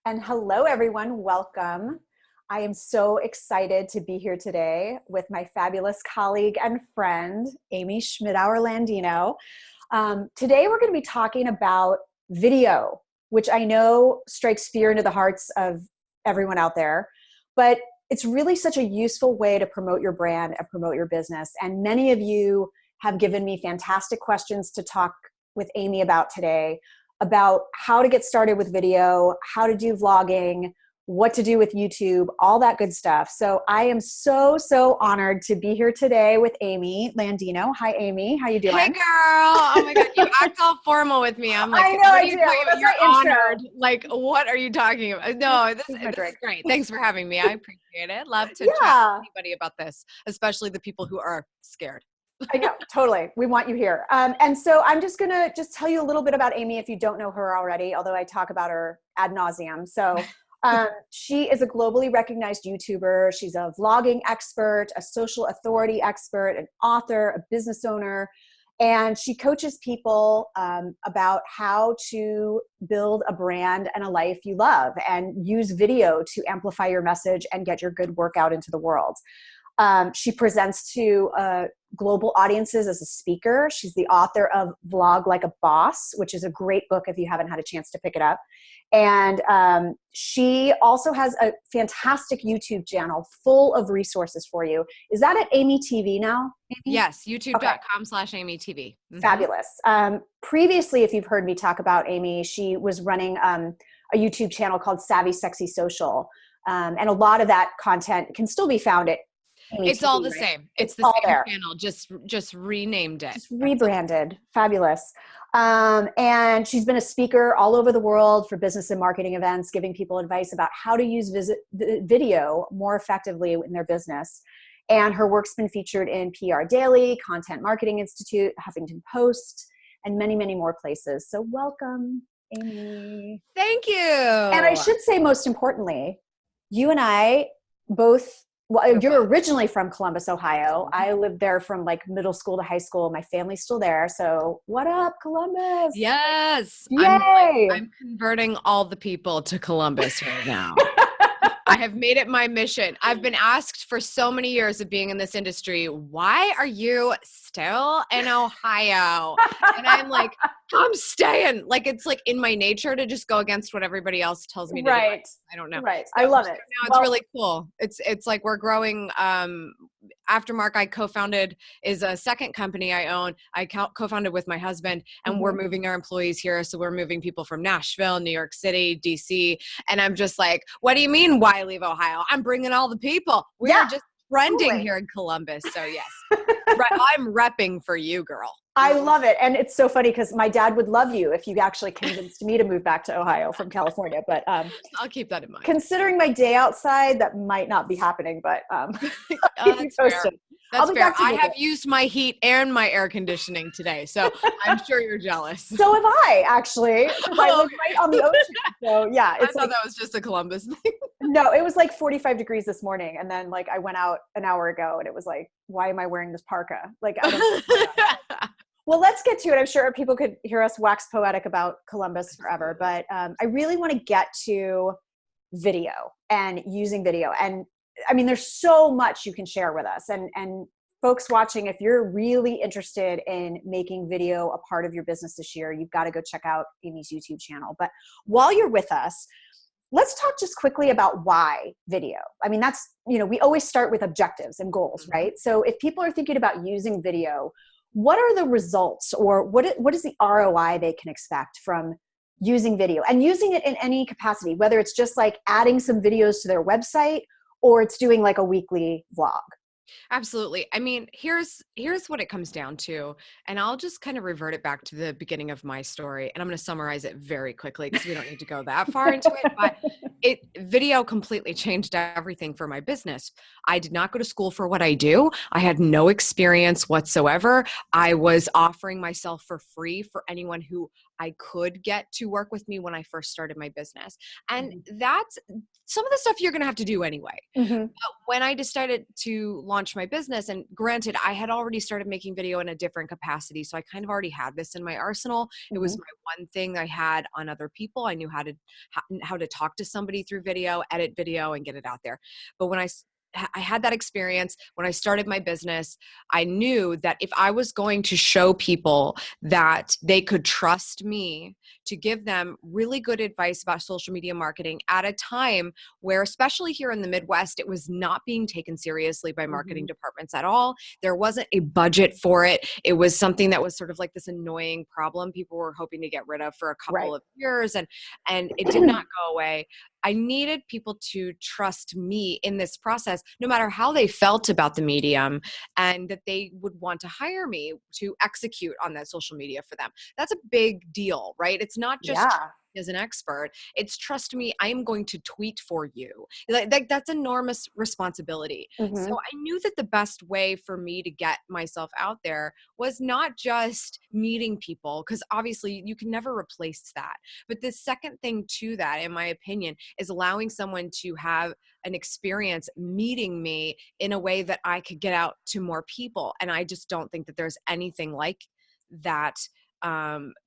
And hello, everyone. Welcome. I am so excited to be here today with my fabulous colleague and friend, Amy Landino. Today, we're going to be talking about video, which I know strikes fear into the hearts of everyone out there, but it's really such a useful way to promote your brand and promote your business. And many of you have given me fantastic questions to talk with Amy about today, about how to get started with video, how to do vlogging, what to do with YouTube, all that good stuff. So I am so honored to be here today with Amy Landino. Hi, Amy. How you doing? Hey, girl. Oh my God. You act all formal with me. I'm like, I know what I are you do. talking about? That's You're my intro. honored. Like, what are you talking about? No, this my is drink. great. Thanks for having me. I appreciate it. Love to chat Yeah. with anybody about this, especially the people who are scared. I know, totally. We want you here. And so I'm just going to tell you a little bit about Amy if you don't know her already, although I talk about her ad nauseum. So she is a globally recognized YouTuber. She's a vlogging expert, a social authority expert, an author, a business owner, and she coaches people about how to build a brand and a life you love and use video to amplify your message and get your good work out into the world. She presents to global audiences as a speaker. She's the author of Vlog Like a Boss, which is a great book if you haven't had a chance to pick it up. And she also has a fantastic YouTube channel full of resources for you. Is that at Amy TV now? Amy? Yes, youtube.com/AmyTV. Mm-hmm. Fabulous. Previously, if you've heard me talk about Amy, she was running a YouTube channel called Savvy Sexy Social. And a lot of that content can still be found at Amy It's TV, all the right? same. It's the all same there. channel, just renamed it. Just rebranded. Fabulous. And she's been a speaker all over the world for business and marketing events, giving people advice about how to use video more effectively in their business. And her work's been featured in PR Daily, Content Marketing Institute, Huffington Post, and many more places. So welcome, Amy. Thank you. And I should say, most importantly, you and I both, well, you're originally from Columbus, Ohio. I lived there from like middle school to high school. My family's still there. So what up, Columbus? Yes. Yay. I'm converting all the people to Columbus right now. I have made it my mission. I've been asked for so many years of being in this industry, why are you still in Ohio? And I'm like, I'm staying. Like, it's like in my nature to just go against what everybody else tells me to do. I don't know. Right. So, I love it. Now it's really cool. It's like we're growing. Aftermark I co-founded is a second company I own. I co-founded with my husband, and we're moving our employees here. So we're moving people from Nashville, New York City, DC. And I'm just like, what do you mean, why leave Ohio? I'm bringing all the people. We are just trending here in Columbus. So yes, I'm repping for you, girl. I love it. And it's so funny because my dad would love you if you actually convinced me to move back to Ohio from California. But I'll keep that in mind. Considering my day outside, that might not be happening, but that's fair. That's fair. I have used my heat and my air conditioning today, so I'm sure you're jealous. So have I, actually. I live right on the ocean. So yeah. I thought that was just a Columbus thing. No, it was like 45 degrees this morning. And then like I went out an hour ago and it was like, why am I wearing this parka? Like, I don't know. Well, let's get to it. I'm sure people could hear us wax poetic about Columbus forever, but I really want to get to video and using video. And I mean, there's so much you can share with us, and folks watching, if you're really interested in making video a part of your business this year, you've got to go check out Amy's YouTube channel. But while you're with us, let's talk just quickly about why video. I mean, that's, we always start with objectives and goals, right? So if people are thinking about using video, what are the results, or what is the ROI they can expect from using video and using it in any capacity, whether it's just like adding some videos to their website or it's doing like a weekly vlog? Absolutely. I mean, here's what it comes down to, and I'll just kind of revert it back to the beginning of my story, and I'm going to summarize it very quickly because we don't need to go that far into it, but video completely changed everything for my business. I did not go to school for what I do. I had no experience whatsoever. I was offering myself for free for anyone who I could get to work with me when I first started my business. And Mhm. that's some of the stuff you're going to have to do anyway. Mhm. When I decided to launch my business, and granted, I had already started making video in a different capacity. So I kind of already had this in my arsenal. It was Mhm. my one thing I had on other people. I knew how to talk to somebody through video, edit video, and get it out there. But when I had that experience when I started my business, I knew that if I was going to show people that they could trust me to give them really good advice about social media marketing at a time where, especially here in the Midwest, it was not being taken seriously by marketing Mhm. departments at all. There wasn't a budget for it. It was something that was sort of like this annoying problem people were hoping to get rid of for a Right. couple of years, and it did not go away. I needed people to trust me in this process, no matter how they felt about the medium, and that they would want to hire me to execute on that social media for them. That's a big deal, right? It's not just trust Yeah. me as an expert. It's trust me, I am going to tweet for you. That's enormous responsibility. So Mhm. I knew that the best way for me to get myself out there was not just meeting people, because obviously you can never replace that. But the second thing to that, in my opinion, is allowing someone to have an experience meeting me in a way that I could get out to more people. And I just don't think that there's anything like that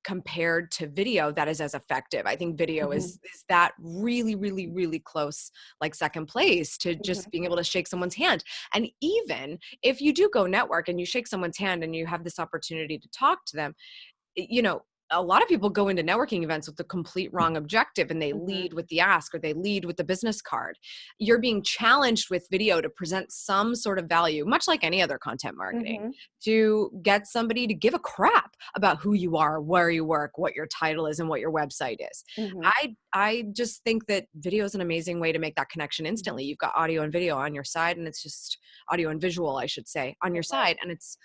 compared to video that is as effective. I think video Mhm. is that really, really, really close, like second place to Mhm. just being able to shake someone's hand. And even if you do go network and you shake someone's hand and you have this opportunity to talk to them, you know, a lot of people go into networking events with the complete wrong objective, and they Mhm. lead with the ask or they lead with the business card. You're being challenged with video to present some sort of value, much like any other content marketing, Mhm. to get somebody to give a crap about who you are, where you work, what your title is, and what your website is. Mhm. I just think that video is an amazing way to make that connection Mhm. instantly. You've got audio and video on your side, and it's just audio and visual, I should say, on your Right. side, and it's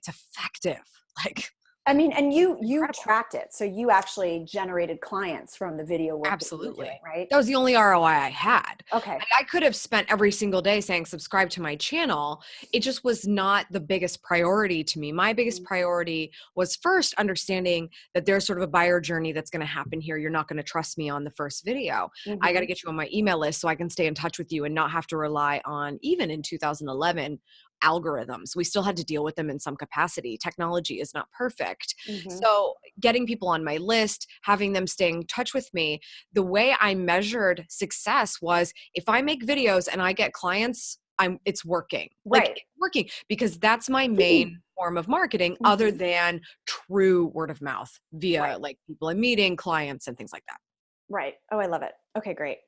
effective. Like, I mean, and you incredible. tracked it. So you actually generated clients from the video work that you were doing, Absolutely. right? That was the only ROI I had. Okay. And I could have spent every single day saying, subscribe to my channel. It just was not the biggest priority to me. My biggest Mhm. priority was first understanding that there's sort of a buyer journey that's going to happen here. You're not going to trust me on the first video. I got to Mhm. get you on my email list so I can stay in touch with you and not have to rely on, even in 2011, algorithms. We still had to deal with them in some capacity. Technology is not perfect. Mhm. So getting people on my list, having them stay in touch with me, the way I measured success was if I make videos and I get clients, it's working. Like, Right. it's working, because that's my main form of marketing other Mhm. than true word of mouth via Right. like people I'm meeting, clients, and things like that. Right. Oh, I love it. Okay, great.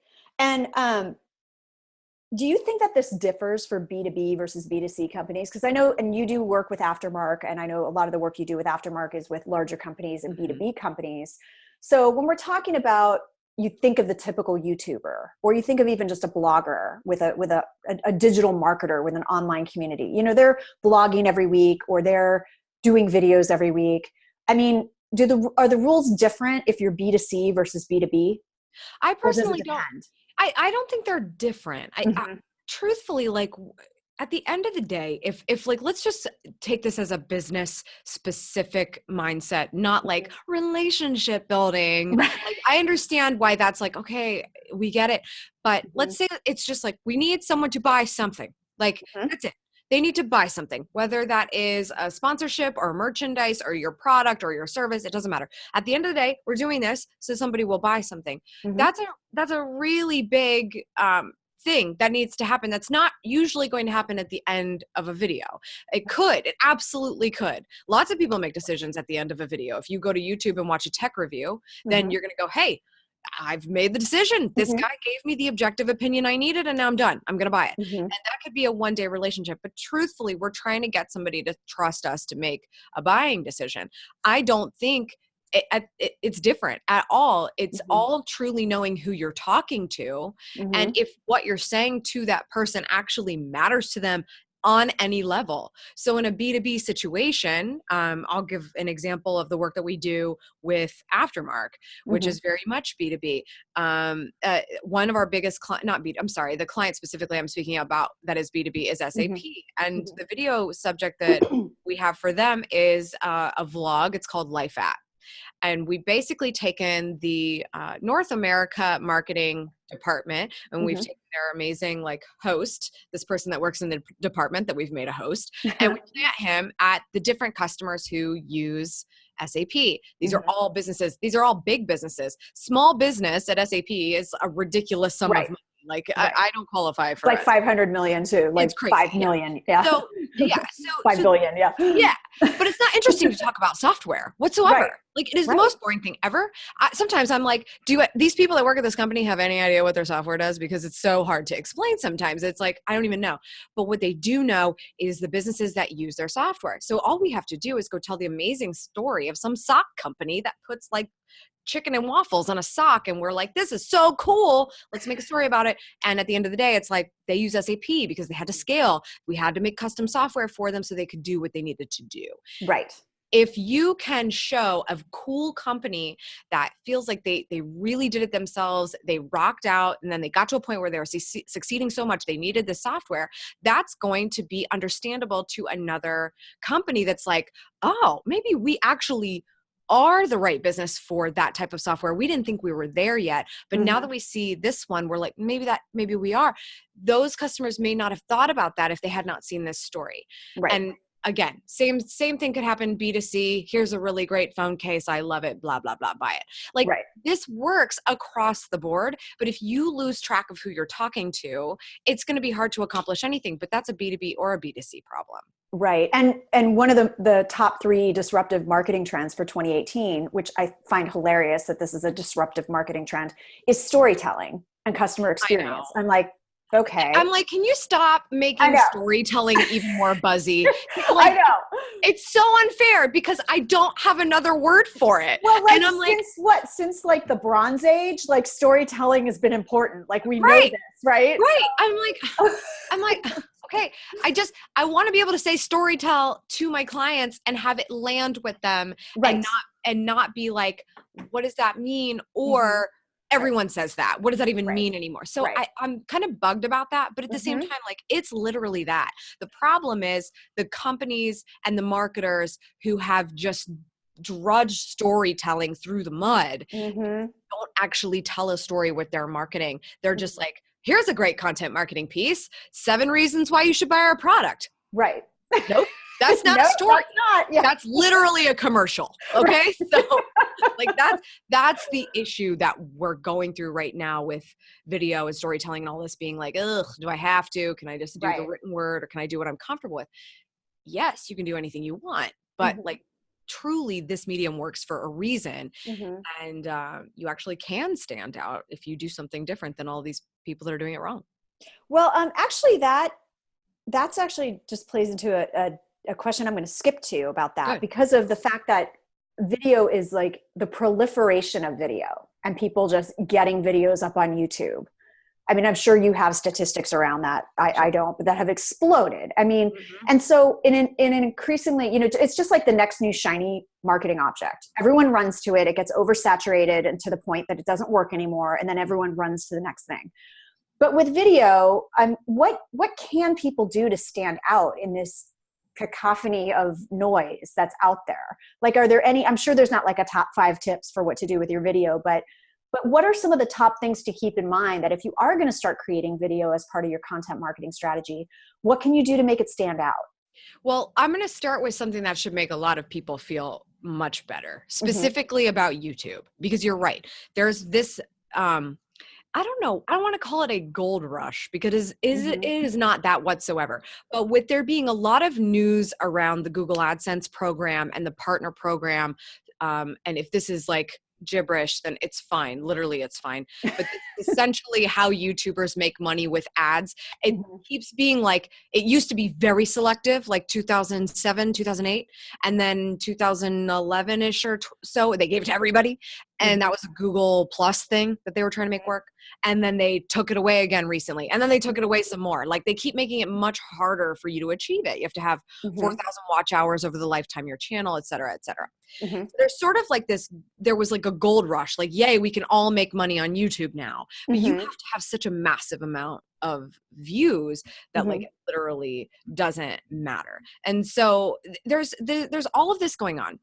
And do you think that this differs for B2B versus B2C companies? Because I know, and you do work with Aftermark, and I know a lot of the work you do with Aftermark is with larger companies and Mhm. B2B companies. So when we're talking about, you think of the typical YouTuber, or you think of even just a blogger with a digital marketer with an online community. You know, they're blogging every week or they're doing videos every week. I mean, are the rules different if you're B2C versus B2B, I or does it personally don't. depend? I don't think they're different. I Hmm. truthfully, like, at the end of the day, if like, let's just take this as a business specific mindset, not like relationship building. Like, I understand why that's like, okay, we get it. But Mhm. let's say it's just like, we need someone to buy something. Like, Mhm. that's it. They need to buy something, whether that is a sponsorship or merchandise or your product or your service, it doesn't matter. At the end of the day, we're doing this so somebody will buy something. Mhm. That's a really big thing that needs to happen. That's not usually going to happen at the end of a video. It absolutely could. Lots of people make decisions at the end of a video. If you go to YouTube and watch a tech review, then Mhm. you're going to go, hey, I've made the decision. This Mhm. guy gave me the objective opinion I needed, and now I'm done. I'm going to buy it. Mhm. And that could be a one-day relationship. But truthfully, we're trying to get somebody to trust us to make a buying decision. I don't think it's different at all. It's Mhm. all truly knowing who you're talking to, and Mhm. if what you're saying to that person actually matters to them on any level. So in a B2B situation, I'll give an example of the work that we do with Aftermark, which Mhm. is very much B2B. One of our biggest I'm sorry, the client specifically I'm speaking about that is B2B is Mhm. SAP. And Mhm. the video subject that we have for them is a vlog. It's called Life At. And we basically taken the North America marketing department, and we've taken their amazing like host, this person that works in the department that we've made a host, and we plant him at the different customers who use SAP. These are all businesses. These are all big businesses. Small business at SAP is a ridiculous sum of money. Like I don't qualify for like 500 million too, like it's crazy, 5 million. Yeah. So 5 billion. Yeah. Yeah. But it's not interesting to talk about software whatsoever. Right. Like it is the most boring thing ever. Sometimes I'm like, these people that work at this company have any idea what their software does? Because it's so hard to explain sometimes. It's like, I don't even know. But what they do know is the businesses that use their software. So all we have to do is go tell the amazing story of some sock company that puts like chicken and waffles on a sock, and we're like, this is so cool, let's make a story about it. And at the end of the day, it's like they use SAP because they had to scale. We had to make custom software for them so they could do what they needed to do. Right. If you can show a cool company that feels like they really did it themselves, they rocked out, and then they got to a point where they were succeeding so much they needed the software, that's going to be understandable to another company that's like, oh, maybe we actually are the right business for that type of software. We didn't think we were there yet, but now that we see this one, we're like, maybe we are. Those customers may not have thought about that if they had not seen this story. Right. And again, same thing could happen B2C. Here's a really great phone case. I love it. Blah, blah, blah. Buy it. Like this works across the board. But if you lose track of who you're talking to, it's going to be hard to accomplish anything. But that's a B2B or a B2C problem. Right. And one of the top 3 disruptive marketing trends for 2018, which I find hilarious that this is a disruptive marketing trend, is storytelling and customer experience. I'm like, okay. I'm like, can you stop making storytelling even more buzzy? Like, I know. It's so unfair because I don't have another word for it. Well, like, and I'm since like the Bronze Age, like storytelling has been important. Like we know this, right? Right. I'm like, okay, I want to be able to say storytell to my clients and have it land with them and not be like, what does that mean? Or everyone says that. What does that even mean anymore? So I'm kind of bugged about that. But at the same time, like it's literally that. The problem is the companies and the marketers who have just drudged storytelling through the mud don't actually tell a story with their marketing. They're just like, here's a great content marketing piece. 7 reasons why you should buy our product. Right. Nope. That's not a story. That's not. Yeah. That's literally a commercial. Okay. So like that's the issue that we're going through right now with video and storytelling and all this being like, ugh, do I have to? Can I just do the written word, or can I do what I'm comfortable with? Yes, you can do anything you want, but like truly this medium works for a reason. And you actually can stand out if you do something different than all these people that are doing it wrong. Well, actually that's actually just plays into a question I'm going to skip to about that. Good. Because of the fact that video is like the proliferation of video and people just getting videos up on YouTube. I mean, I'm sure you have statistics around that. I don't, but that have exploded. I mean, and so in an increasingly, you know, it's just like the next new shiny marketing object. Everyone runs to it. It gets oversaturated and to the point that it doesn't work anymore. And then everyone runs to the next thing. But with video, what can people do to stand out in this cacophony of noise that's out there? Like, are there any, I'm sure there's not like a top 5 tips for what to do with your video, but what are some of the top things to keep in mind that if you are going to start creating video as part of your content marketing strategy, what can you do to make it stand out? Well, I'm going to start with something that should make a lot of people feel much better, specifically about YouTube, because you're right. There's this, I don't know, I don't want to call it a gold rush because it is not that whatsoever. But with there being a lot of news around the Google AdSense program and the partner program, and if this is like gibberish, then it's fine. Literally, it's fine. But it's essentially how YouTubers make money with ads. It keeps being like, it used to be very selective, like 2007, 2008, and then 2011-ish or so, they gave it to everybody. And that was a Google Plus thing that they were trying to make work. And then they took it away again recently. And then they took it away some more. Like they keep making it much harder for you to achieve it. You have to have 4,000 watch hours over the lifetime of your channel, et cetera, et cetera. So there's sort of like this, there was like a gold rush, like, yay, we can all make money on YouTube now. But you have to have such a massive amount of views that like it literally doesn't matter. And so there's all of this going on.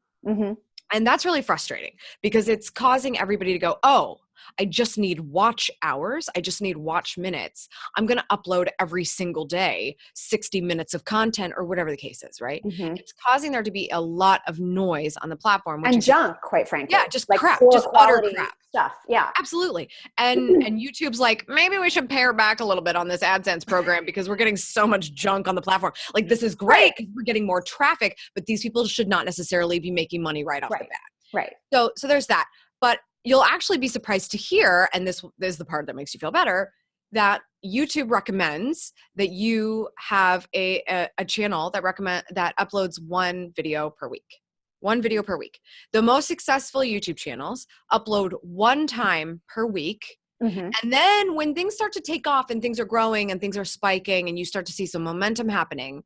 And that's really frustrating because it's causing everybody to go, oh, I just need watch hours. I just need watch minutes. I'm going to upload every single day 60 minutes of content or whatever the case is, right? Mm-hmm. It's causing there to be a lot of noise on the platform. Which And junk, quite frankly. yeah, just like crap, poor just utter quality crap. stuff. Yeah. Absolutely. And YouTube's like, maybe we should pare back a little bit on this AdSense program because we're getting so much junk on the platform. Like, this is great because we're getting more traffic, but these people should not necessarily be making money right off the bat. Right. So there's that. But you'll actually be surprised to hear, and this is the part that makes you feel better, that YouTube recommends that you have a channel that uploads one video per week. One video per week. The most successful YouTube channels upload one time per week. Mm-hmm. And then when things start to take off and things are growing and things are spiking and you start to see some momentum happening,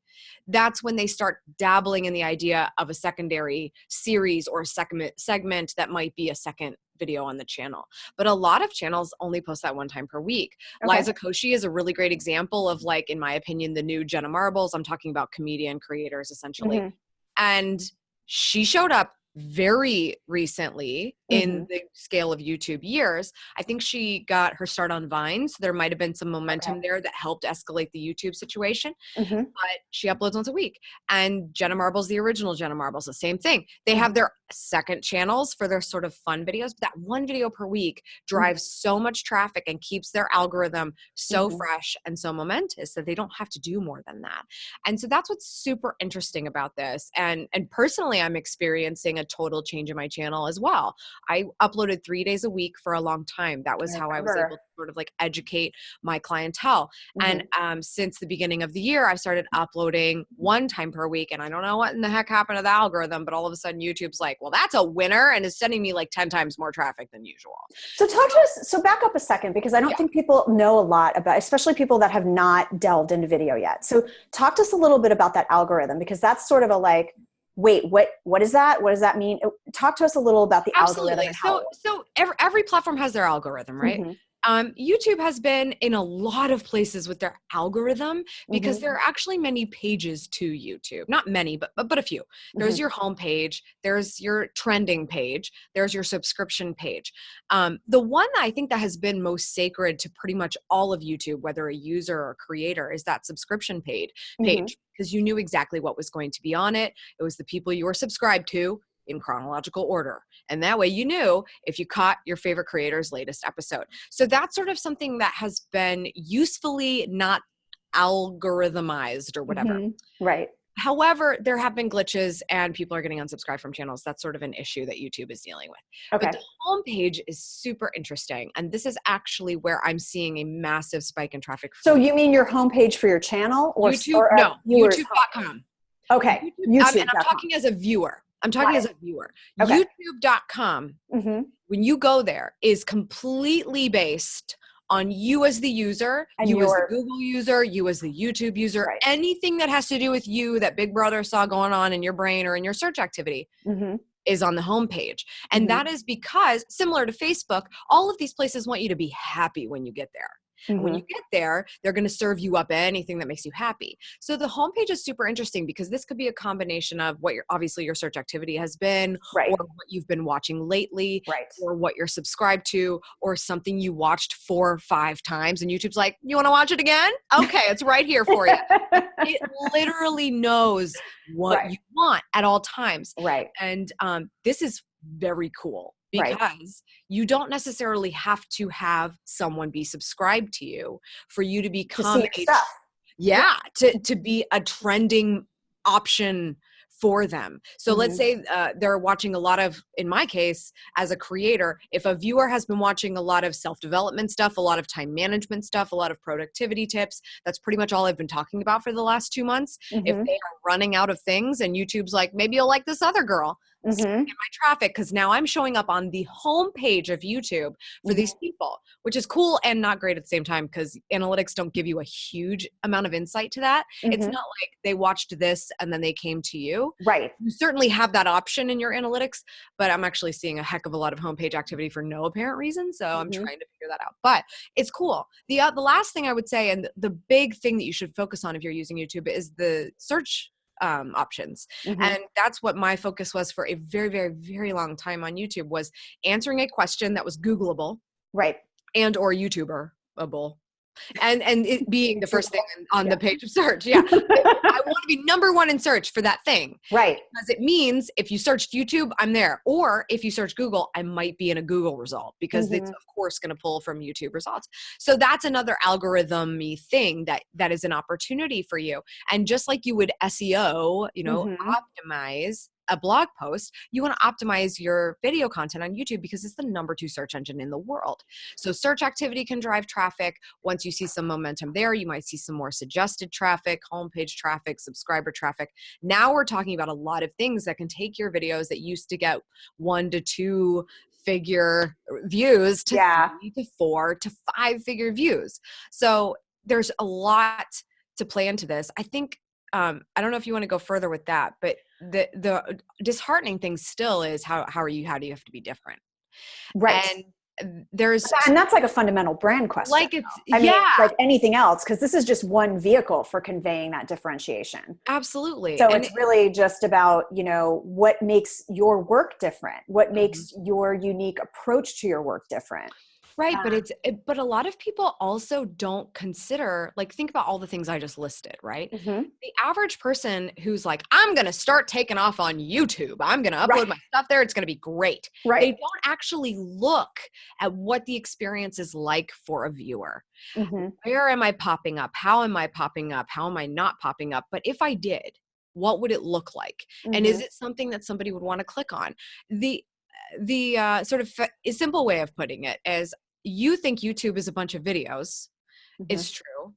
that's when they start dabbling in the idea of a secondary series or a segment that might be a second video on the channel. But a lot of channels only post that one time per week. Okay. Liza Koshy is a really great example of, like, in my opinion, the new Jenna Marbles. I'm talking about comedian creators essentially. Mm-hmm. And she showed up very recently in the scale of YouTube years. I think she got her start on Vine, so there might have been some momentum there that helped escalate the YouTube situation. Mm-hmm. But she uploads once a week. And Jenna Marbles, the original Jenna Marbles, the same thing. They have their second channels for their sort of fun videos, but that one video per week drives so much traffic and keeps their algorithm so fresh and so momentous that they don't have to do more than that. And so that's what's super interesting about this. And personally, I'm experiencing a total change in my channel as well. I uploaded 3 days a week for a long time. That was how I was able to sort of like educate my clientele. And since the beginning of the year, I've started uploading one time per week. And I don't know what in the heck happened to the algorithm, but all of a sudden YouTube's like, well, that's a winner, and is sending me like 10 times more traffic than usual. So talk to us, so back up a second, because I don't think people know a lot about, especially people that have not delved into video yet. So talk to us a little bit about that algorithm, because that's sort of a like, wait, what is that? What does that mean? Talk to us a little about the algorithm. And how so every platform has their algorithm, right? YouTube has been in a lot of places with their algorithm because there are actually many pages to YouTube. Not many, but a few. There's your home page, there's your trending page, there's your subscription page. The one I think that has been most sacred to pretty much all of YouTube, whether a user or creator, is that subscription page, because you knew exactly what was going to be on it. It was the people you were subscribed to in chronological order. And that way you knew if you caught your favorite creator's latest episode. So that's sort of something that has been usefully not algorithmomized or whatever. Right. However, there have been glitches and people are getting unsubscribed from channels. That's sort of an issue that YouTube is dealing with. Okay. But the homepage is super interesting. And this is actually where I'm seeing a massive spike in traffic. So you mean your homepage for your channel or YouTube? No, YouTube.com. Okay. YouTube, and I'm talking as a viewer. I'm talking as a viewer. Okay. YouTube.com, when you go there, is completely based on you as the user, and you as the Google user, you as the YouTube user, anything that has to do with you that Big Brother saw going on in your brain or in your search activity is on the homepage. And that is because, similar to Facebook, all of these places want you to be happy when you get there. And when you get there, they're going to serve you up anything that makes you happy. So the homepage is super interesting because this could be a combination of what obviously your search activity has been, or what you've been watching lately, or what you're subscribed to, or something you watched 4 or 5 times. And YouTube's like, you want to watch it again? Okay, it's right here for you. It literally knows what you want at all times. Right. And this is very cool. Because you don't necessarily have to have someone be subscribed to you for you to become to be a trending option for them. So let's say they're watching a lot of, in my case, as a creator, if a viewer has been watching a lot of self-development stuff, a lot of time management stuff, a lot of productivity tips, that's pretty much all I've been talking about for the last 2 months. If they are running out of things and YouTube's like, maybe you'll like this other girl, get my traffic, because now I'm showing up on the homepage of YouTube for these people, which is cool and not great at the same time because analytics don't give you a huge amount of insight to that. It's not like they watched this and then they came to you. Right. You certainly have that option in your analytics, but I'm actually seeing a heck of a lot of homepage activity for no apparent reason. So I'm trying to figure that out, but it's cool. The last thing I would say, and the big thing that you should focus on if you're using YouTube, is the search options. Mm-hmm. And that's what my focus was for a very, very, very long time on YouTube, was answering a question that was Googleable, Right. and or YouTuberable. And it being the first thing on the page of search. Yeah. I want to be number one in search for that thing. Right. Because it means if you searched YouTube, I'm there. Or if you search Google, I might be in a Google result, because it's of course going to pull from YouTube results. So that's another algorithm-y thing that is an opportunity for you. And just like you would SEO, optimize a blog post, you want to optimize your video content on YouTube, because it's the number 2 search engine in the world. So search activity can drive traffic. Once you see some momentum there, you might see some more suggested traffic, homepage traffic, subscriber traffic. Now we're talking about a lot of things that can take your videos that used to get 1 to 2 figure views to 3 to 4 to 5 figure views. So there's a lot to play into this. I think, I don't know if you want to go further with that, but the disheartening thing still is how do you have to be different? Right. And that's like a fundamental brand question. Like I mean, like anything else, because this is just one vehicle for conveying that differentiation. Absolutely. So it's really just about, what makes your work different, what makes your unique approach to your work different. Right. But a lot of people also don't consider, like, think about all the things I just listed, right? Mm-hmm. The average person who's like, I'm going to start taking off on YouTube. I'm going to upload my stuff there. It's going to be great. Right. They don't actually look at what the experience is like for a viewer. Mm-hmm. Where am I popping up? How am I popping up? How am I not popping up? But if I did, what would it look like? Mm-hmm. And is it something that somebody would want to click on? The sort of a simple way of putting it is, you think YouTube is a bunch of videos. It's true.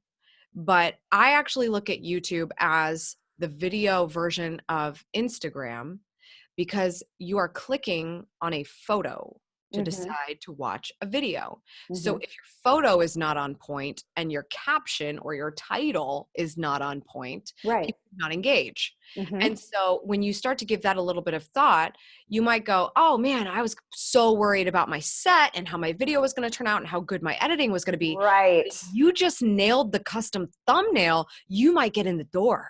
But I actually look at YouTube as the video version of Instagram, because you are clicking on a photo to decide to watch a video. So if your photo is not on point and your caption or your title is not on point, people do not engage. And so when you start to give that a little bit of thought, you might go, oh man, I was so worried about my set and how my video was going to turn out and how good my editing was going to be. Right. If you just nailed the custom thumbnail, you might get in the door.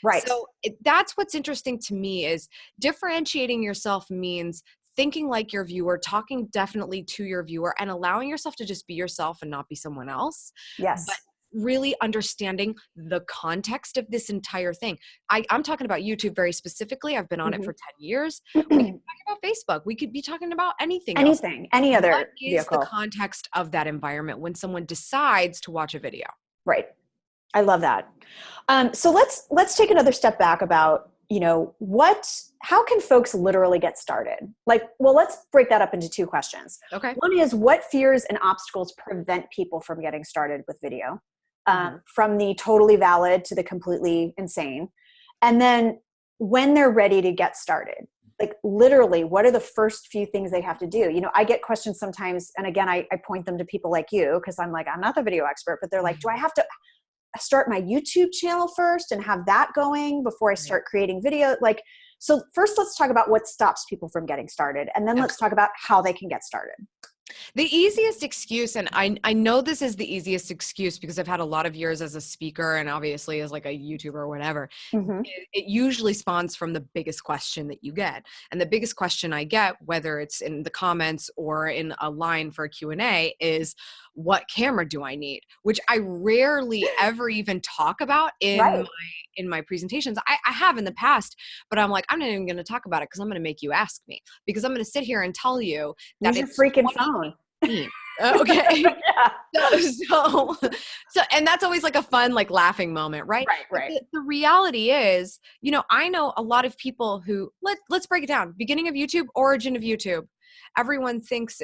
Right. So that's what's interesting to me, is differentiating yourself means thinking like your viewer, talking definitely to your viewer, and allowing yourself to just be yourself and not be someone else. Yes. But really understanding the context of this entire thing. I'm talking about YouTube very specifically. I've been on it for 10 years. We could be talking about Facebook. We could be talking about anything else. Any other what is vehicle. The context of that environment when someone decides to watch a video? Right. I love that. So let's take another step back about, how can folks literally get started? Let's break that up into 2 questions. Okay. One is, what fears and obstacles prevent people from getting started with video? From the totally valid to the completely insane. And then when they're ready to get started, literally, what are the first few things they have to do? I get questions sometimes, and again, I point them to people like you, because I'm like, I'm not the video expert, but they're like, do I have to start my YouTube channel first and have that going before I start creating video? So first let's talk about what stops people from getting started, and then let's talk about how they can get started. The easiest excuse, and I know this is the easiest excuse because I've had a lot of years as a speaker and obviously as like a YouTuber or whatever, it usually spawns from the biggest question that you get. And the biggest question I get, whether it's in the comments or in a line for a Q&A, is, what camera do I need? Which I rarely ever even talk about in my presentations. I have in the past, but I'm like, I'm not even going to talk about it because I'm going to make you ask me, because I'm going to sit here and tell you that it's your freaking phone. Okay. So, and that's always like a fun, like laughing moment, right? Right. The reality is, I know a lot of people who, let's break it down. Beginning of YouTube, origin of YouTube. Everyone thinks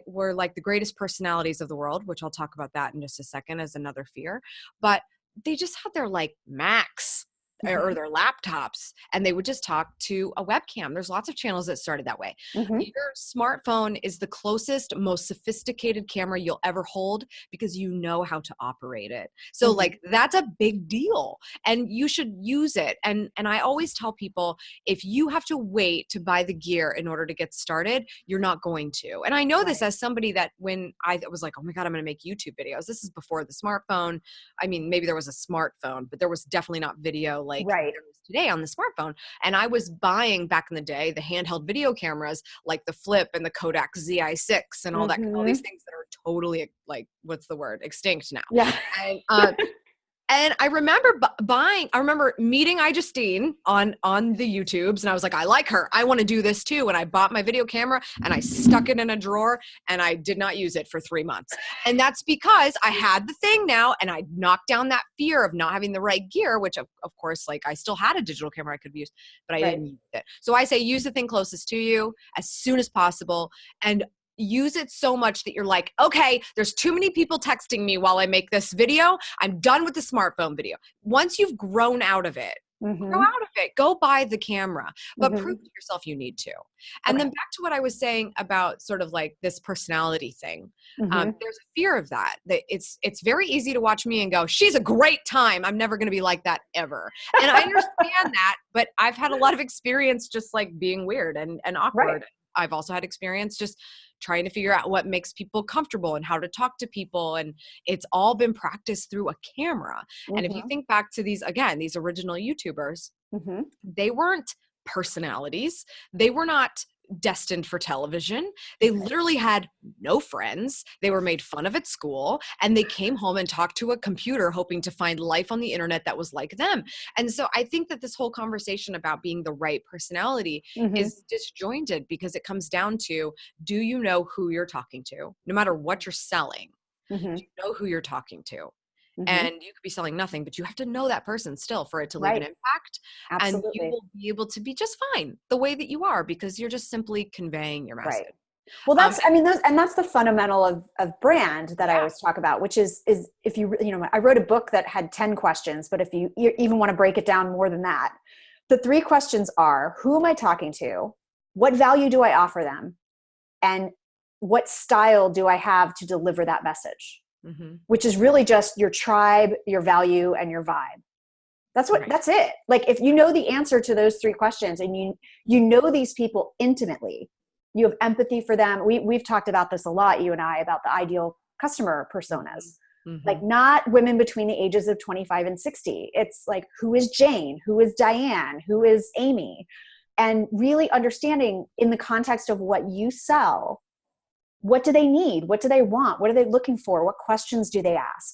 we're like the greatest personalities of the world, which I'll talk about that in just a second as another fear. But they just had their Macs or their laptops, and they would just talk to a webcam. There's lots of channels that started that way. Your smartphone is the closest, most sophisticated camera you'll ever hold because you know how to operate it. So that's a big deal, and you should use it. And I always tell people, if you have to wait to buy the gear in order to get started, you're not going to. And I know this as somebody that when I was like, oh my God, I'm going to make YouTube videos. This is before the smartphone. I mean, maybe there was a smartphone, but there was definitely not video like Right. there is today on the smartphone. And I was buying back in the day the handheld video cameras like the Flip and the Kodak ZI6 and all that, all these things that are totally like, what's the word? Extinct now. Yeah. And I remember I remember meeting iJustine on the YouTubes, and I was like, I like her. I want to do this too. And I bought my video camera and I stuck it in a drawer and I did not use it for 3 months. And that's because I had the thing now and I knocked down that fear of not having the right gear, which of course, like I still had a digital camera I could have used, but I didn't use it. So I say use the thing closest to you as soon as possible, and use it so much that you're like, okay, there's too many people texting me while I make this video. I'm done with the smartphone video. Once you've grown out of it, grow out of it, go buy the camera, but prove to yourself you need to. And then back to what I was saying about sort of like this personality thing. There's a fear of that it's very easy to watch me and go, she's a great time. I'm never going to be like that ever. And I understand that, but I've had a lot of experience just like being weird and awkward. Right. I've also had experience just trying to figure out what makes people comfortable and how to talk to people. And it's all been practiced through a camera. And if you think back to these original YouTubers, they weren't personalities. They were not destined for television. They literally had no friends. They were made fun of at school, and they came home and talked to a computer hoping to find life on the internet that was like them. And so I think that this whole conversation about being the right personality is disjointed, because it comes down to, do you know who you're talking to? No matter what you're selling, do you know who you're talking to? And you could be selling nothing, but you have to know that person still for it to leave an impact. Absolutely. And you will be able to be just fine the way that you are, because you're just simply conveying your message. Right. Well, that's, that's the fundamental of brand that I always talk about, which is if I wrote a book that had 10 questions, but if you even want to break it down more than that, the 3 questions are: who am I talking to? What value do I offer them? And what style do I have to deliver that message? Which is really just your tribe, your value, and your vibe. That's it. Like, if you know the answer to those 3 questions and you know these people intimately, you have empathy for them. We've talked about this a lot, you and I, about the ideal customer personas. Like, not women between the ages of 25 and 60. It's like, who is Jane? Who is Diane? Who is Amy? And really understanding, in the context of what you sell, what do they need? What do they want? What are they looking for? What questions do they ask?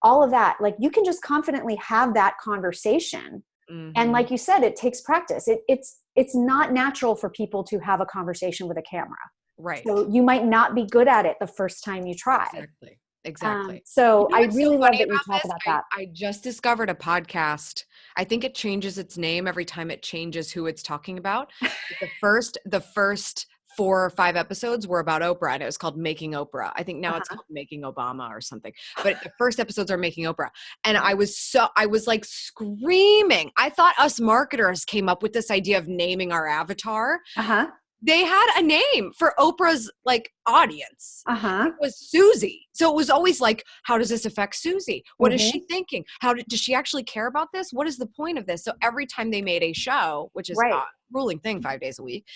All of that. Like, you can just confidently have that conversation. And like you said, it takes practice. It's not natural for people to have a conversation with a camera. Right. So you might not be good at it the first time you try. Exactly. So I really love that you talk about that. I just discovered a podcast. I think it changes its name every time it changes who it's talking about. The first 4 or 5 episodes were about Oprah, and it was called Making Oprah. I think now it's called Making Obama or something. But the first episodes are Making Oprah. And I was like screaming. I thought us marketers came up with this idea of naming our avatar. They had a name for Oprah's like audience. It was Susie. So it was always like, how does this affect Susie? What is she thinking? Does she actually care about this? What is the point of this? So every time they made a show, which is a ruling thing 5 days a week,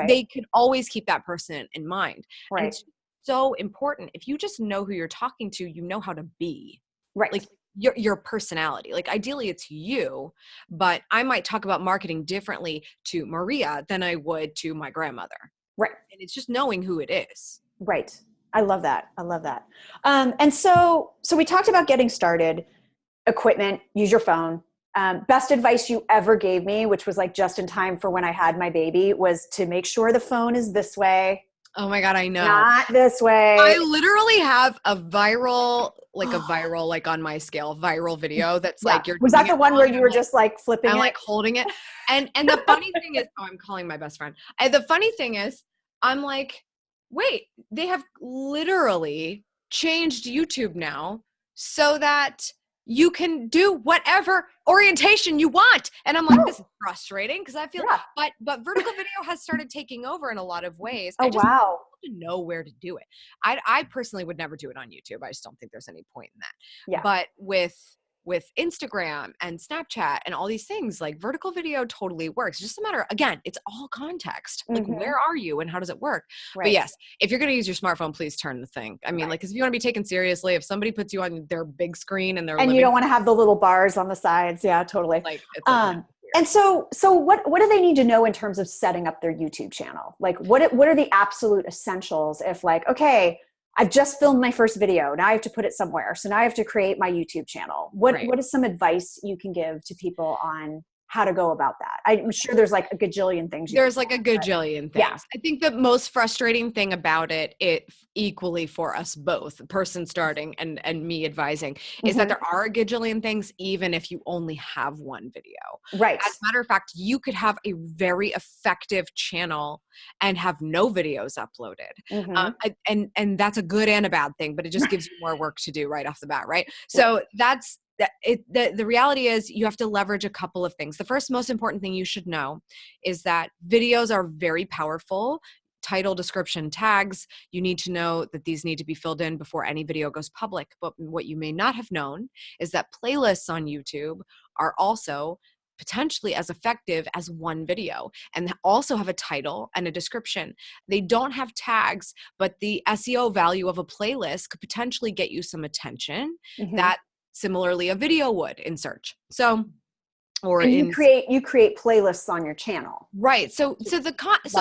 they could always keep that person in mind. And it's so important. If you just know who you're talking to, you know how to be. Like, your personality. Like, ideally it's you, but I might talk about marketing differently to Maria than I would to my grandmother. Right. And it's just knowing who it is. Right. I love that. And so we talked about getting started, equipment, use your phone. Best advice you ever gave me, which was like just in time for when I had my baby, was to make sure the phone is this way. Oh my God, I know. Not this way. I literally have a viral, like on my scale, viral video that's like, was that the one where you were just like flipping I'm it? like holding it. And the funny thing is, I'm calling my best friend. The funny thing is, I'm like, wait, they have literally changed YouTube now so that you can do whatever orientation you want. And I'm like, this is frustrating, because I feel, but vertical video has started taking over in a lot of ways. I just want to know where to do it. I personally would never do it on YouTube. I just don't think there's any point in that. But with with Instagram and Snapchat and all these things, like vertical video totally works. It's just a matter, again, it's all context. Like, where are you and how does it work? Right. But yes, if you're going to use your smartphone, please turn the thing. I mean, like, cause if you want to be taken seriously, if somebody puts you on their big screen and they're and you don't want to have the little bars on the sides. Yeah, totally. Like, it's like, and so what do they need to know in terms of setting up their YouTube channel? Like, what are the absolute essentials if, like, okay, I've just filmed my first video. Now I have to put it somewhere. So now I have to create my YouTube channel. What is some advice you can give to people on how to go about that? I'm sure there's like a gajillion things. There's like a gajillion things. Yeah. I think the most frustrating thing about it equally for us both, the person starting and me advising, is that there are a gajillion things, even if you only have one video. Right. As a matter of fact, you could have a very effective channel and have no videos uploaded. And that's a good and a bad thing, but it just gives you more work to do right off the bat, right? So the reality is you have to leverage a couple of things. The first most important thing you should know is that videos are very powerful. Title, description, tags. You need to know that these need to be filled in before any video goes public. But what you may not have known is that playlists on YouTube are also potentially as effective as one video and also have a title and a description. They don't have tags, but the SEO value of a playlist could potentially get you some attention that similarly a video would in search. So, or and you create playlists on your channel. Right. So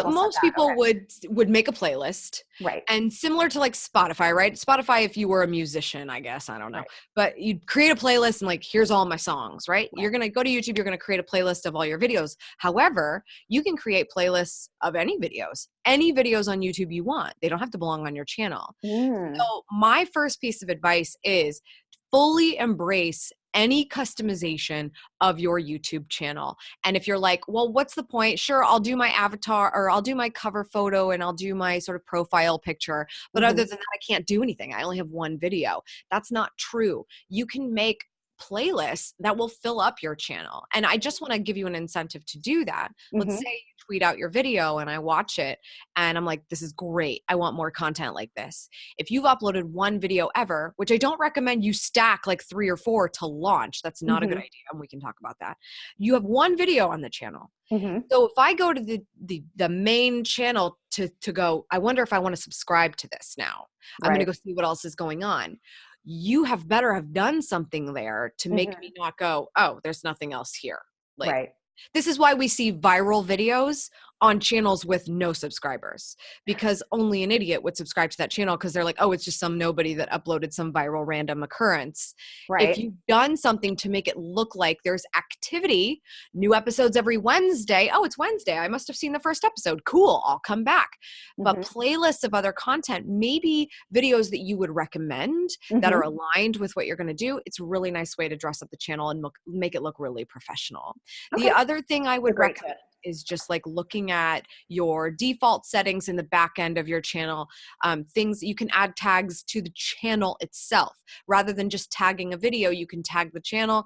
most people would make a playlist. Right. And similar to like Spotify, right? Spotify, if you were a musician, I guess, I don't know, but you'd create a playlist and like, here's all my songs, right? You're going to go to YouTube, you're going to create a playlist of all your videos. However, you can create playlists of any videos on YouTube you want. They don't have to belong on your channel. So my first piece of advice is fully embrace any customization of your YouTube channel. And if you're like, well, what's the point? Sure, I'll do my avatar or I'll do my cover photo and I'll do my sort of profile picture. But other than that, I can't do anything. I only have one video. That's not true. You can make playlists that will fill up your channel. And I just want to give you an incentive to do that. Let's say you tweet out your video and I watch it and I'm like, this is great. I want more content like this. If you've uploaded one video ever, which I don't recommend you stack like 3 or 4 to launch, that's not a good idea. And we can talk about that. You have one video on the channel. So if I go to the main channel to go, I wonder if I want to subscribe to this now. I'm going to go see what else is going on. You have better have done something there to make me not go, oh, there's nothing else here. Like, this is why we see viral videos on channels with no subscribers, because only an idiot would subscribe to that channel because they're like, oh, it's just some nobody that uploaded some viral random occurrence. If you've done something to make it look like there's activity, new episodes every Wednesday. Oh, it's Wednesday. I must have seen the first episode. Cool. I'll come back. But playlists of other content, maybe videos that you would recommend that are aligned with what you're going to do. It's a really nice way to dress up the channel and make it look really professional. The other thing I would recommend is just like looking at your default settings in the back end of your channel. Things you can add tags to the channel itself rather than just tagging a video. You can tag the channel.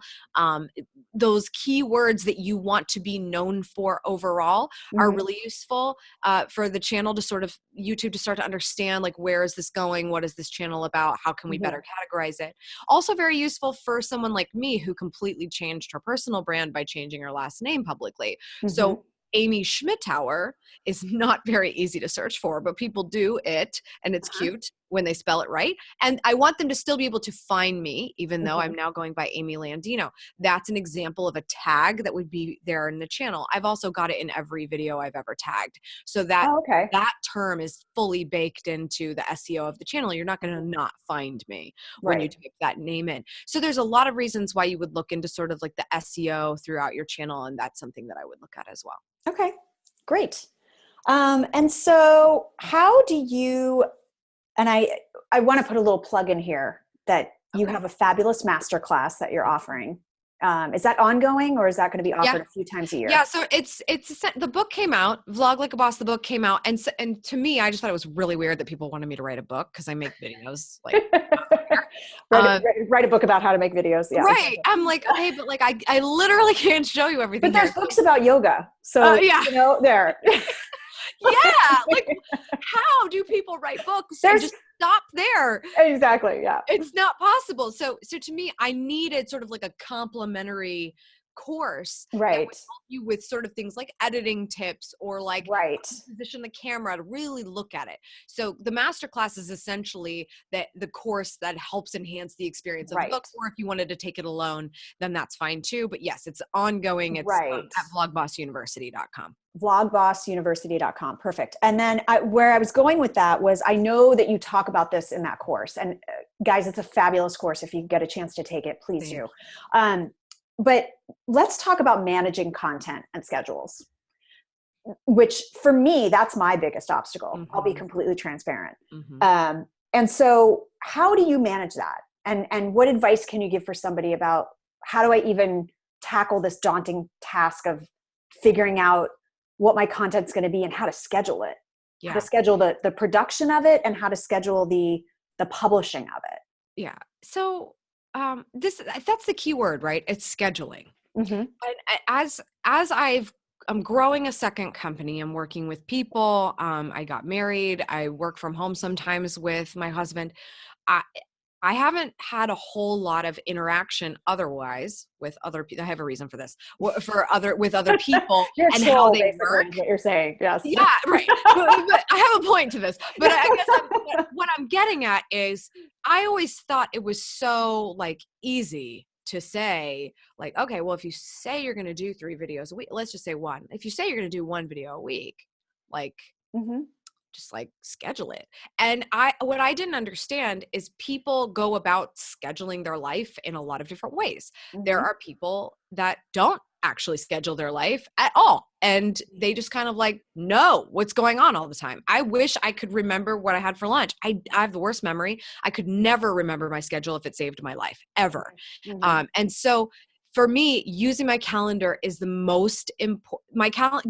Those keywords that you want to be known for overall are really useful for the channel to sort of YouTube to start to understand, like, where is this going? What is this channel about? How can we better categorize it? Also very useful for someone like me who completely changed her personal brand by changing her last name publicly. So Amy Schmittauer is not very easy to search for, but people do it, and it's cute when they spell it right. And I want them to still be able to find me, even though I'm now going by Amy Landino. That's an example of a tag that would be there in the channel. I've also got it in every video I've ever tagged. So that that term is fully baked into the SEO of the channel. You're not going to not find me when you type that name in. So there's a lot of reasons why you would look into sort of like the SEO throughout your channel, and that's something that I would look at as well. Okay, great. And so how do you, and I want to put a little plug in here that you have a fabulous masterclass that you're offering. Is that ongoing, or is that going to be offered a few times a year? Yeah. So it's the book came out, Vlog Like a Boss. The book came out, and to me, I just thought it was really weird that people wanted me to write a book because I make videos. Like, write a book about how to make videos. Yeah. Right. I'm like, okay, but like I literally can't show you everything. But there's books about yoga, so you know there. Yeah, like how do people write books? stop there. Exactly. Yeah. It's not possible. So to me, I needed sort of like a complimentary course that would Right. help you with sort of things like editing tips or like Right. how to position the camera to really look at it. So the masterclass is essentially the course that helps enhance the experience of the book. Right. Or if you wanted to take it alone, then that's fine too. But yes, it's ongoing. It's Right. at vlogbossuniversity.com. Vlogbossuniversity.com. Perfect. And then where I was going with that was, I know that you talk about this in that course, and guys, it's a fabulous course. If you get a chance to take it, please do. But let's talk about managing content and schedules, which for me, that's my biggest obstacle. Mm-hmm. I'll be completely transparent. Mm-hmm. And so how do you manage that? And what advice can you give for somebody about how do I even tackle this daunting task of figuring out what my content's going to be and how to schedule it, how to schedule the production of it and how to schedule the publishing of it? Yeah. So that's the key word, right? It's scheduling. Mm-hmm. And as I'm growing a second company, I'm working with people. I got married. I work from home sometimes with my husband. I haven't had a whole lot of interaction otherwise with other people. I have a reason for this, with other people and how they work. What you're saying. Yes. Yeah, right. But I have a point to this, but I guess what I'm getting at is I always thought it was so like easy to say like, okay, well, if you say you're going to do 3 videos a week, let's just say 1, if you say you're going to do 1 video a week, like, just like schedule it. And what I didn't understand is people go about scheduling their life in a lot of different ways. There are people that don't actually schedule their life at all. And they just kind of like know what's going on all the time. I wish I could remember what I had for lunch. I have the worst memory. I could never remember my schedule if it saved my life ever. And so for me, using my calendar is the most important.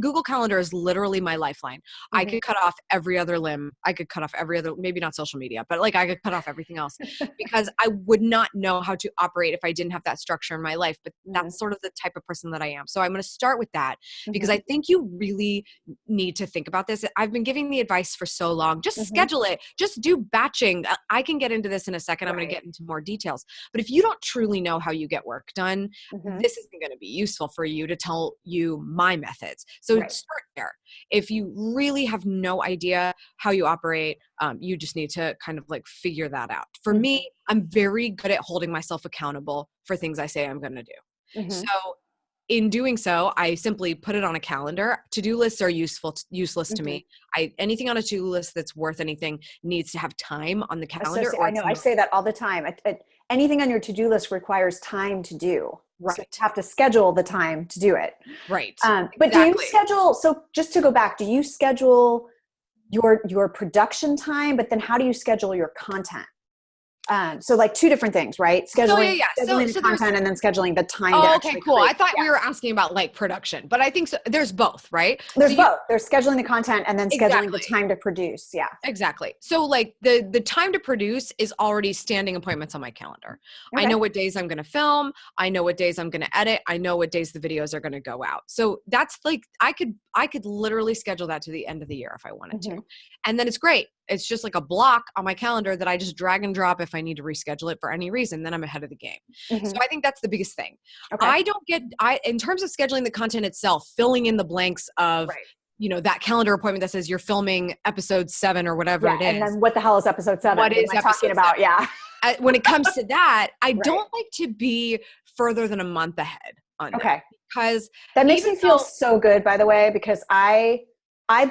Google Calendar is literally my lifeline. I could cut off every other limb. I could cut off maybe not social media, but like I could cut off everything else because I would not know how to operate if I didn't have that structure in my life. But that's sort of the type of person that I am. So I'm going to start with that because I think you really need to think about this. I've been giving the advice for so long. Just schedule it. Just do batching. I can get into this in a second. I'm going to get into more details. But if you don't truly know how you get work done, this isn't going to be useful for you to tell you my methods. So start there. If you really have no idea how you operate, you just need to kind of like figure that out. For me, I'm very good at holding myself accountable for things I say I'm going to do. So in doing so, I simply put it on a calendar. To-do lists are useless to me. Anything on a to-do list that's worth anything needs to have time on the calendar. I know. I say that all the time. Anything on your to-do list requires time to do. Right. So you have to schedule the time to do it. Right. But do you schedule, so just to go back, do you schedule your production time, but then how do you schedule your content? So like 2 different things, right? Scheduling the content and then scheduling the time. Okay, cool. I thought we were asking about like production, but I think so. There's both, right? There's both. There's scheduling the content and then scheduling the time to produce. Yeah, exactly. So like the time to produce is already standing appointments on my calendar. I know what days I'm going to film. I know what days I'm going to edit. I know what days the videos are going to go out. So that's like, I could literally schedule that to the end of the year if I wanted to. And then it's great. It's just like a block on my calendar that I just drag and drop if I need to reschedule it for any reason, then I'm ahead of the game. So I think that's the biggest thing. In terms of scheduling the content itself, filling in the blanks of, that calendar appointment that says you're filming episode 7 or whatever it is. And then what the hell is episode 7? What is I talking about? 7? Yeah. When it comes to that, I don't like to be further than a month ahead on that. Because that makes me feel so good, by the way, because I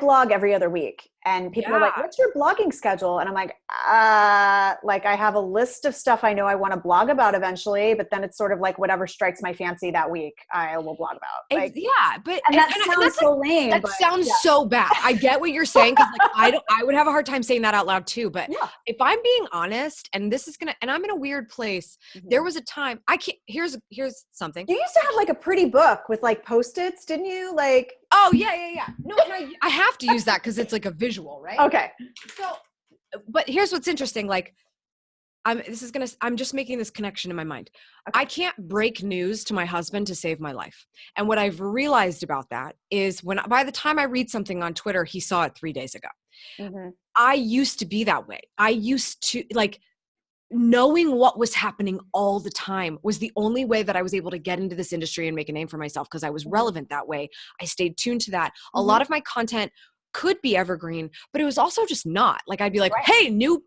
blog every other week and people are like, what's your blogging schedule? And I'm like, I have a list of stuff I know I want to blog about eventually, but then it's sort of like whatever strikes my fancy that week, I will blog about. Like, that sounds so lame. That sounds so bad. I get what you're saying. Cause like, I would have a hard time saying that out loud too, but if I'm being honest, and I'm in a weird place, there was a time here's something. You used to have like a pretty book with like Post-its, didn't you? Like, oh yeah. No, I have to use that because it's like a visual, right? Okay. So, but here's what's interesting. Like, I'm just making this connection in my mind. I can't break news to my husband to save my life. And what I've realized about that is by the time I read something on Twitter, he saw it 3 days ago. Mm-hmm. I used to be that way. I used to like knowing what was happening all the time was the only way that I was able to get into this industry and make a name for myself because I was relevant that way. I stayed tuned to that. A lot of my content could be evergreen, but it was also just not. Like I'd be like, hey, new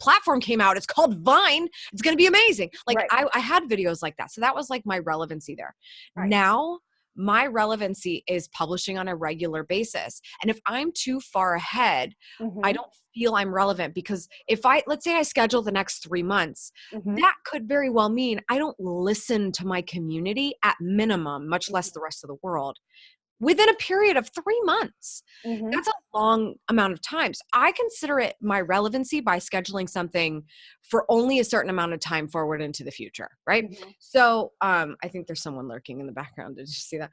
platform came out. It's called Vine. It's going to be amazing. Like I had videos like that. So that was like my relevancy there. Now my relevancy is publishing on a regular basis. And if I'm too far ahead, I don't feel I'm relevant because if let's say I schedule the next 3 months, that could very well mean I don't listen to my community at minimum, much less the rest of the world, within a period of 3 months. That's a long amount of time. So I consider it my relevancy by scheduling something for only a certain amount of time forward into the future, right? So I think there's someone lurking in the background. Did you see that?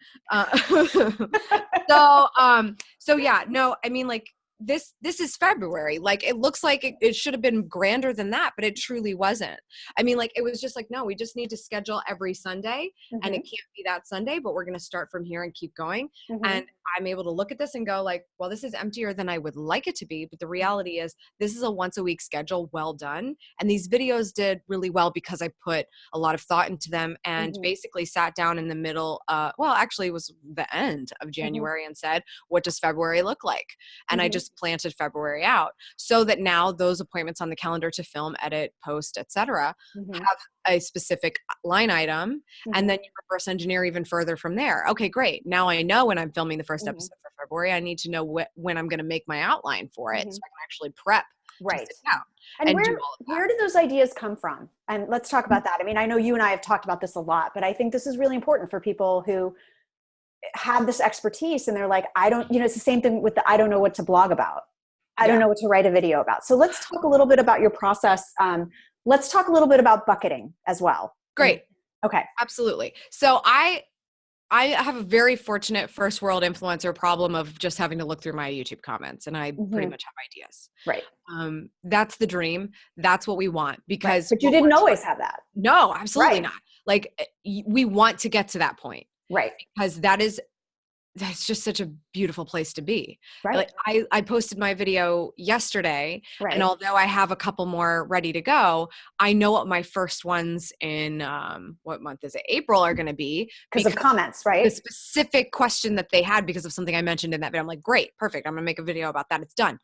So yeah, no, I mean like this is February. Like it looks like it should have been grander than that, but it truly wasn't. I mean, like it was just like, no, we just need to schedule every Sunday and it can't be that Sunday, but we're going to start from here and keep going. And I'm able to look at this and go like, well, this is emptier than I would like it to be. But the reality is this is a once a week schedule. Well done. And these videos did really well because I put a lot of thought into them and basically sat down in the middle. Well, actually it was the end of January and said, what does February look like? And I just planted February out so that now those appointments on the calendar to film, edit, post, etc., have a specific line item. And then you reverse engineer even further from there. Okay, great. Now I know when I'm filming the first episode for February, I need to know when I'm going to make my outline for it so I can actually prep to sit down. And where do those ideas come from? And let's talk about that. I mean, I know you and I have talked about this a lot, but I think this is really important for people who have this expertise and they're like, it's the same thing with I don't know what to blog about. I don't know what to write a video about. So let's talk a little bit about your process. Let's talk a little bit about bucketing as well. Great. Okay. Absolutely. So I have a very fortunate first world influencer problem of just having to look through my YouTube comments and I pretty much have ideas. Right. That's the dream. That's what we want because. But you didn't always have that. No, absolutely not. Like we want to get to that point. Right. Because that's just such a beautiful place to be. Right. Like I posted my video yesterday and although I have a couple more ready to go, I know what my first ones in, what month is it? April are going to be. Because of comments, right? The specific question that they had because of something I mentioned in that video. I'm like, great, perfect. I'm going to make a video about that. It's done.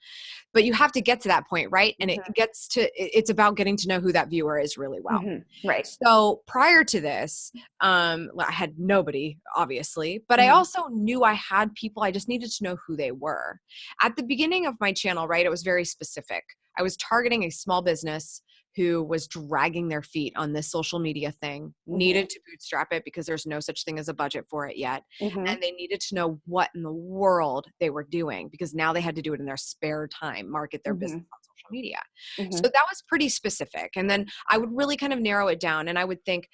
But you have to get to that point, right? And it's about getting to know who that viewer is really well. Right. So prior to this, I had nobody, obviously, but I also knew I had people. I just needed to know who they were. At the beginning of my channel, right, it was very specific. I was targeting a small business who was dragging their feet on this social media thing, needed to bootstrap it because there's no such thing as a budget for it yet. And they needed to know what in the world they were doing because now they had to do it in their spare time, market their business on social media. So that was pretty specific. And then I would really kind of narrow it down and I would think,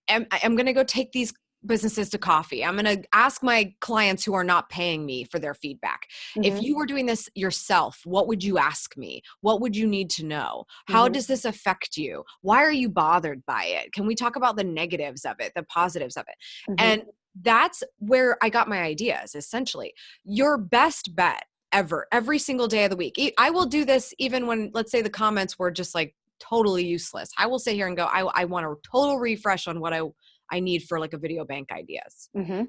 I'm going to go take these businesses to coffee. I'm going to ask my clients who are not paying me for their feedback. If you were doing this yourself, what would you ask me? What would you need to know? How does this affect you? Why are you bothered by it? Can we talk about the negatives of it, the positives of it? And that's where I got my ideas, essentially. Your best bet ever, every single day of the week. I will do this even when, let's say the comments were just like totally useless. I will sit here and go, I want a total refresh on what I need for like a video bank ideas. I'm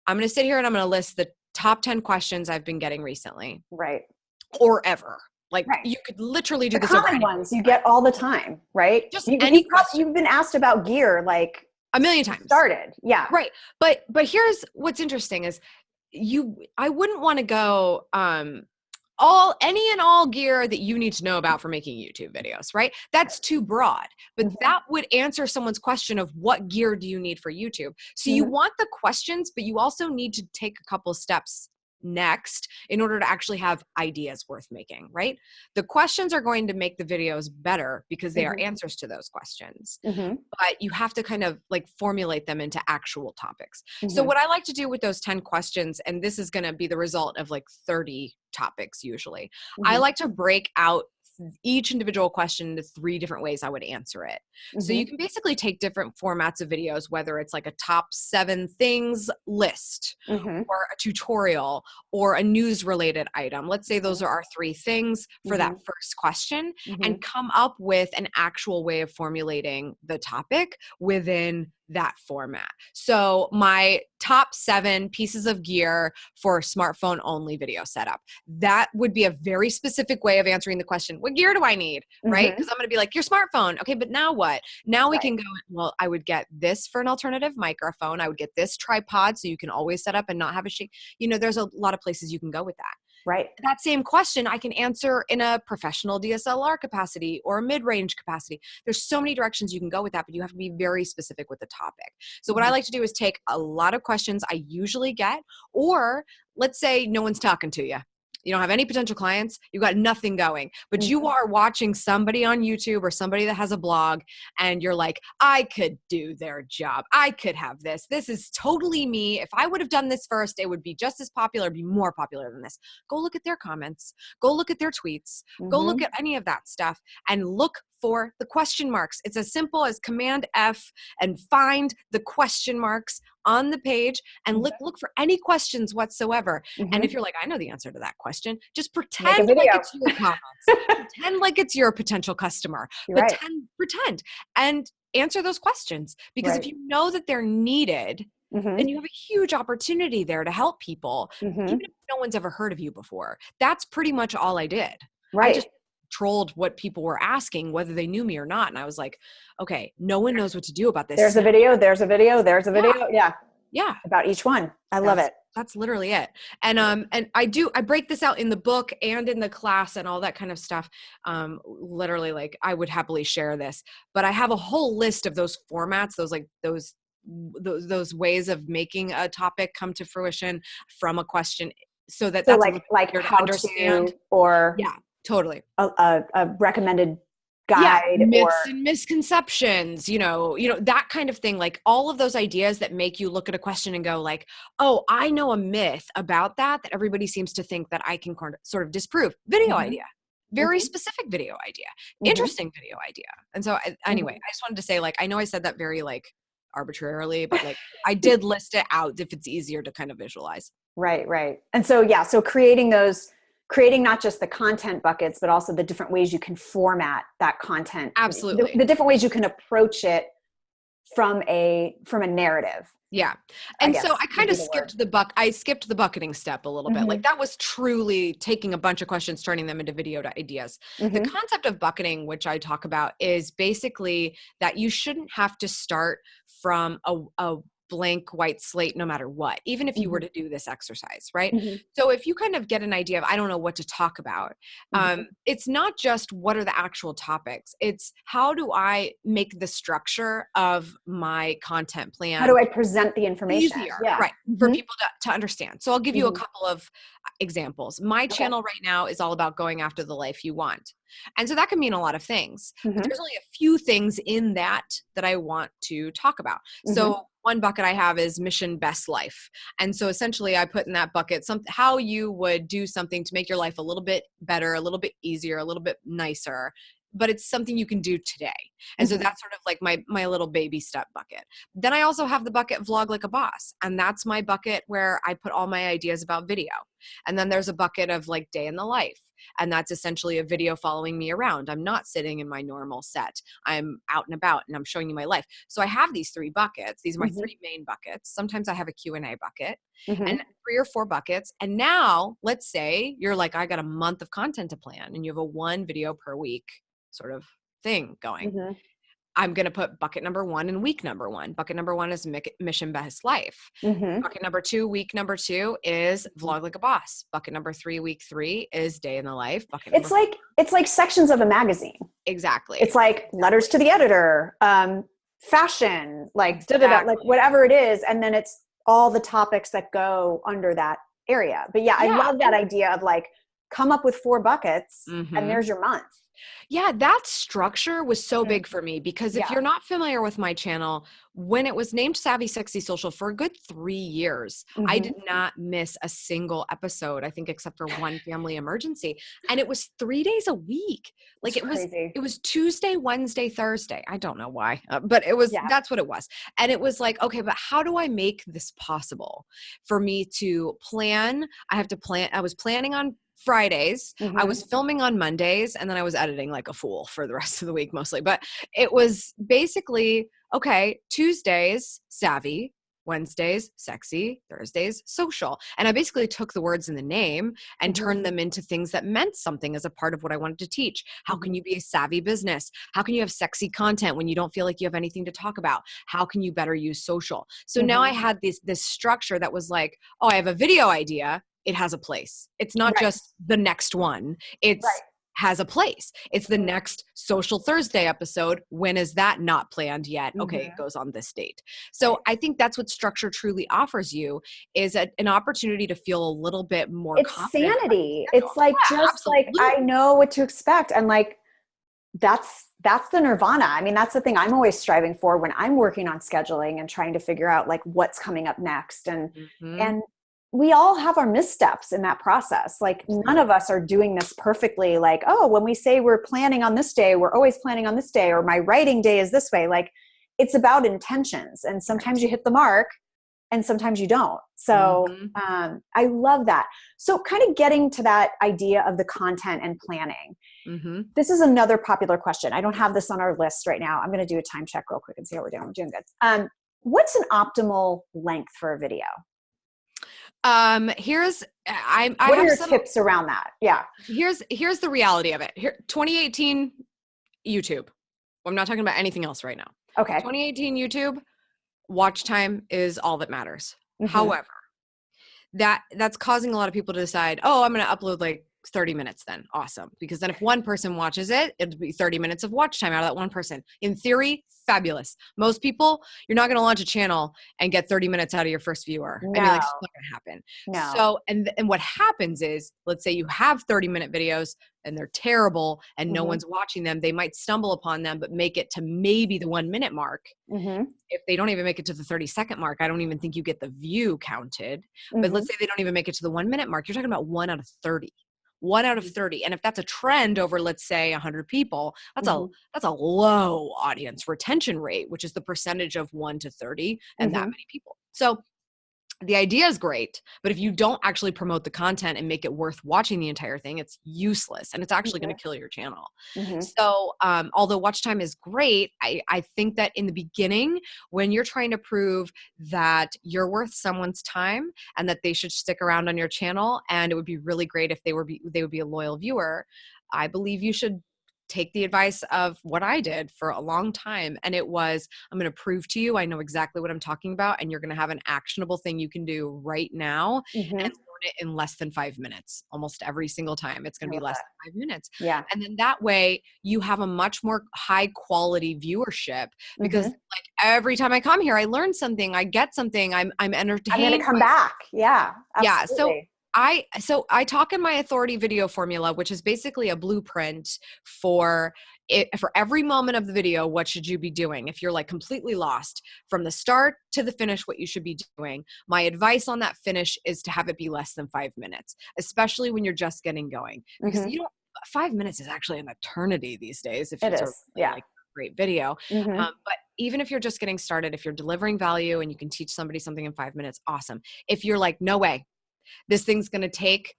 going to sit here and I'm going to list the top 10 questions I've been getting recently. Right. Or ever. Like you could literally do the this over common ones you get all the time, right? Just any question. You've been asked about gear like a million times. Started. Yeah. Right. But here's what's interesting is I wouldn't want to go, any and all gear that you need to know about for making YouTube videos, right? That's too broad, but that would answer someone's question of what gear do you need for YouTube? So you want the questions, but you also need to take a couple of steps next in order to actually have ideas worth making, right? The questions are going to make the videos better because they are answers to those questions, but you have to kind of like formulate them into actual topics. So what I like to do with those 10 questions, and this is going to be the result of like 30 topics usually, I like to break out each individual question into 3 different ways I would answer it. So you can basically take different formats of videos, whether it's like a top 7 things list or a tutorial or a news related item. Let's say those are our 3 things for that first question, and come up with an actual way of formulating the topic within that format. So my top 7 pieces of gear for smartphone only video setup. That would be a very specific way of answering the question, what gear do I need? Right? Because I'm going to be like, your smartphone. Okay, but now what? Now we can go, well, I would get this for an alternative microphone. I would get this tripod so you can always set up and not have a shake. You know, there's a lot of places you can go with that. Right. That same question I can answer in a professional DSLR capacity or a mid-range capacity. There's so many directions you can go with that, but you have to be very specific with the topic. So what I like to do is take a lot of questions I usually get, or let's say no one's talking to you. You don't have any potential clients, you got nothing going, but you are watching somebody on YouTube or somebody that has a blog and you're like, I could do their job. I could have this. This is totally me. If I would have done this first, it would be just as popular, be more popular than this. Go look at their comments, go look at their tweets, go look at any of that stuff and look for the question marks. It's as simple as Command F and find the question marks on the page and look for any questions whatsoever. And if you're like, I know the answer to that question, just pretend like it's your comments. Pretend like it's your potential customer. Pretend and answer those questions. Because if you know that they're needed, then you have a huge opportunity there to help people, even if no one's ever heard of you before. That's pretty much all I did. I just trolled what people were asking, whether they knew me or not. And I was like, okay, no one knows what to do about this. There's a video. Yeah. About each one. I love it. That's literally it. And I break this out in the book and in the class and all that kind of stuff. Literally, like, I would happily share this, but I have a whole list of those formats, those ways of making a topic come to fruition from a question, so that's like how to understand, or totally a recommended guide, myths and misconceptions, you know, that kind of thing. Like all of those ideas that make you look at a question and go like, oh, I know a myth about that everybody seems to think that I can sort of disprove. Video idea. Very specific video idea. Interesting video idea. And so anyway, I just wanted to say, like, I know I said that very like arbitrarily, but like I did list it out if it's easier to kind of visualize. Right. And so, so creating not just the content buckets, but also the different ways you can format that content. Absolutely. The different ways you can approach it from a narrative. Yeah. And so I kind of skipped the bucketing step a little bit. Like that was truly taking a bunch of questions, turning them into video ideas. The concept of bucketing, which I talk about, is basically that you shouldn't have to start from a blank white slate no matter what, even if you were to do this exercise, right? So if you kind of get an idea of, I don't know what to talk about, it's not just what are the actual topics, it's how do I make the structure of my content plan, how do I present the information easier, right, for people to understand. So I'll give you a couple of examples. My channel right now is all about going after the life you want. And so that can mean a lot of things, but there's only a few things in that I want to talk about. So one bucket I have is mission best life. And so essentially I put in that bucket how you would do something to make your life a little bit better, a little bit easier, a little bit nicer, but it's something you can do today. And so that's sort of like my little baby step bucket. Then I also have the bucket vlog like a boss. And that's my bucket where I put all my ideas about video. And then there's a bucket of like day in the life. And that's essentially a video following me around. I'm not sitting in my normal set. I'm out and about and I'm showing you my life. So I have these 3 buckets. These are my 3 main buckets. Sometimes I have a Q&A bucket and 3 or 4 buckets. And now let's say you're like, I got a month of content to plan and you have a 1 video per week sort of thing going. I'm going to put bucket number 1 in week number 1. Bucket number 1 is mission best life. Bucket number 2, week number 2 is vlog like a boss. Bucket number 3, week 3 is day in the life. It's like sections of a magazine. Exactly. It's like letters to the editor, fashion, like like whatever it is. And then it's all the topics that go under that area. But I love that idea of like, come up with 4 buckets and there's your month. Yeah, that structure was so Mm. big for me because if Yeah. you're not familiar with my channel, when it was named Savvy Sexy Social for a good 3 years, I Mm-hmm. did not miss a single episode, I think except for one family emergency. And it was 3 days a week. Like It's crazy. it was Tuesday, Wednesday, Thursday. I don't know why, but Yeah. that's what it was. And it was like, okay, but how do I make this possible for me to plan? I have to plan. I was planning on Fridays. I Mm-hmm. was filming on Mondays, and then I was editing like a fool for the rest of the week mostly. But it was basically, okay, Tuesdays, savvy, Wednesdays, sexy, Thursdays, social. And I basically took the words in the name and Mm-hmm. turned them into things that meant something as a part of what I wanted to teach. How can Mm-hmm. you be a savvy business? How can you have sexy content when you don't feel like you have anything to talk about? How can you better use social? So now I Mm-hmm. had this structure that was like, oh, I have a video idea. It has a place. It's not Right. just the next one. Right. It's has a place. It's the Mm-hmm. next Social Thursday episode. When is that not planned yet? Okay, it Mm-hmm. goes on this date. Right. So I think that's what structure truly offers you is an opportunity to feel a little bit more It's confident about your sanity. schedule. It's like, Yeah, just like, I absolutely. know what to expect. And like, that's the nirvana. I mean, that's the thing I'm always striving for when I'm working on scheduling and trying to figure out like what's coming up next. Mhm. And we all have our missteps in that process. Like none of us are doing this perfectly. Like, oh, when we say we're planning on this day, we're always planning on this day, or my writing day is this way. Like it's about intentions. And sometimes Right. you hit the mark and sometimes you don't. So Mhm. I love that. So kind of getting to that idea of the content and planning. Mhm. This is another popular question. I don't have this on our list right now. I'm going to do a time check real quick and see how we're doing. We're doing good. What's an optimal length for a video? Here's I What are have your some tips around that? Yeah. here's the reality of it. Here 2018 YouTube. I'm not talking about anything else right now. Okay. 2018 YouTube, watch time is all that matters. Mm-hmm. However, that's causing a lot of people to decide, oh, I'm going to upload like 30 minutes then. Awesome. Because then if one person watches it, it'd be 30 minutes of watch time out of that one person. In theory, fabulous. Most people, you're not going to launch a channel and get 30 minutes out of your first viewer. I mean, No, like, it's not going to happen. no. So, and what happens is, let's say you have 30-minute videos and they're terrible and no Mm-hmm. one's watching them. They might stumble upon them, but make it to maybe the 1 minute mark. Mm-hmm. If they don't even make it to the 30-second mark, I don't even think you get the view counted. But Mm-hmm. let's say they don't even make it to the 1 minute mark. You're talking about 1 out of 30. 1 out of 30. And if that's a trend over, let's say 100 people, Mm-hmm. that's a low audience retention rate, which is the percentage of 1 to 30 and that Mm-hmm. many people. So the idea is great, but if you don't actually promote the content and make it worth watching the entire thing, it's useless and it's actually going to kill your channel. Mm-hmm. So, although watch time is great, I think that in the beginning, when you're trying to prove that you're worth someone's time and that they should stick around on your channel, and it would be really great if they would be a loyal viewer, I believe you should take the advice of what I did for a long time. And it was, I'm going to prove to you, I know exactly what I'm talking about. And you're going to have an actionable thing you can do right now Mm-hmm. and learn it in less than 5 minutes. Almost every single time, it's going I to be love less that. than 5 minutes. Yeah. And then that way you have a much more high quality viewership because Mm-hmm. like every time I come here, I learn something, I get something, I'm I'm going to entertained come by back. Yeah, yeah. So absolutely. I talk in my authority video formula, which is basically a blueprint for it for every moment of the video. What should you be doing if you're like completely lost from the start to the finish? What you should be doing. My advice on that finish is to have it be less than 5 minutes, especially when you're just getting going, because Mm-hmm. you don't. 5 minutes is actually an eternity these days if It it's a is. really Yeah. like great video. Mm-hmm. But even if you're just getting started, if you're delivering value and you can teach somebody something in 5 minutes, awesome. If you're like, no way, this thing's going to take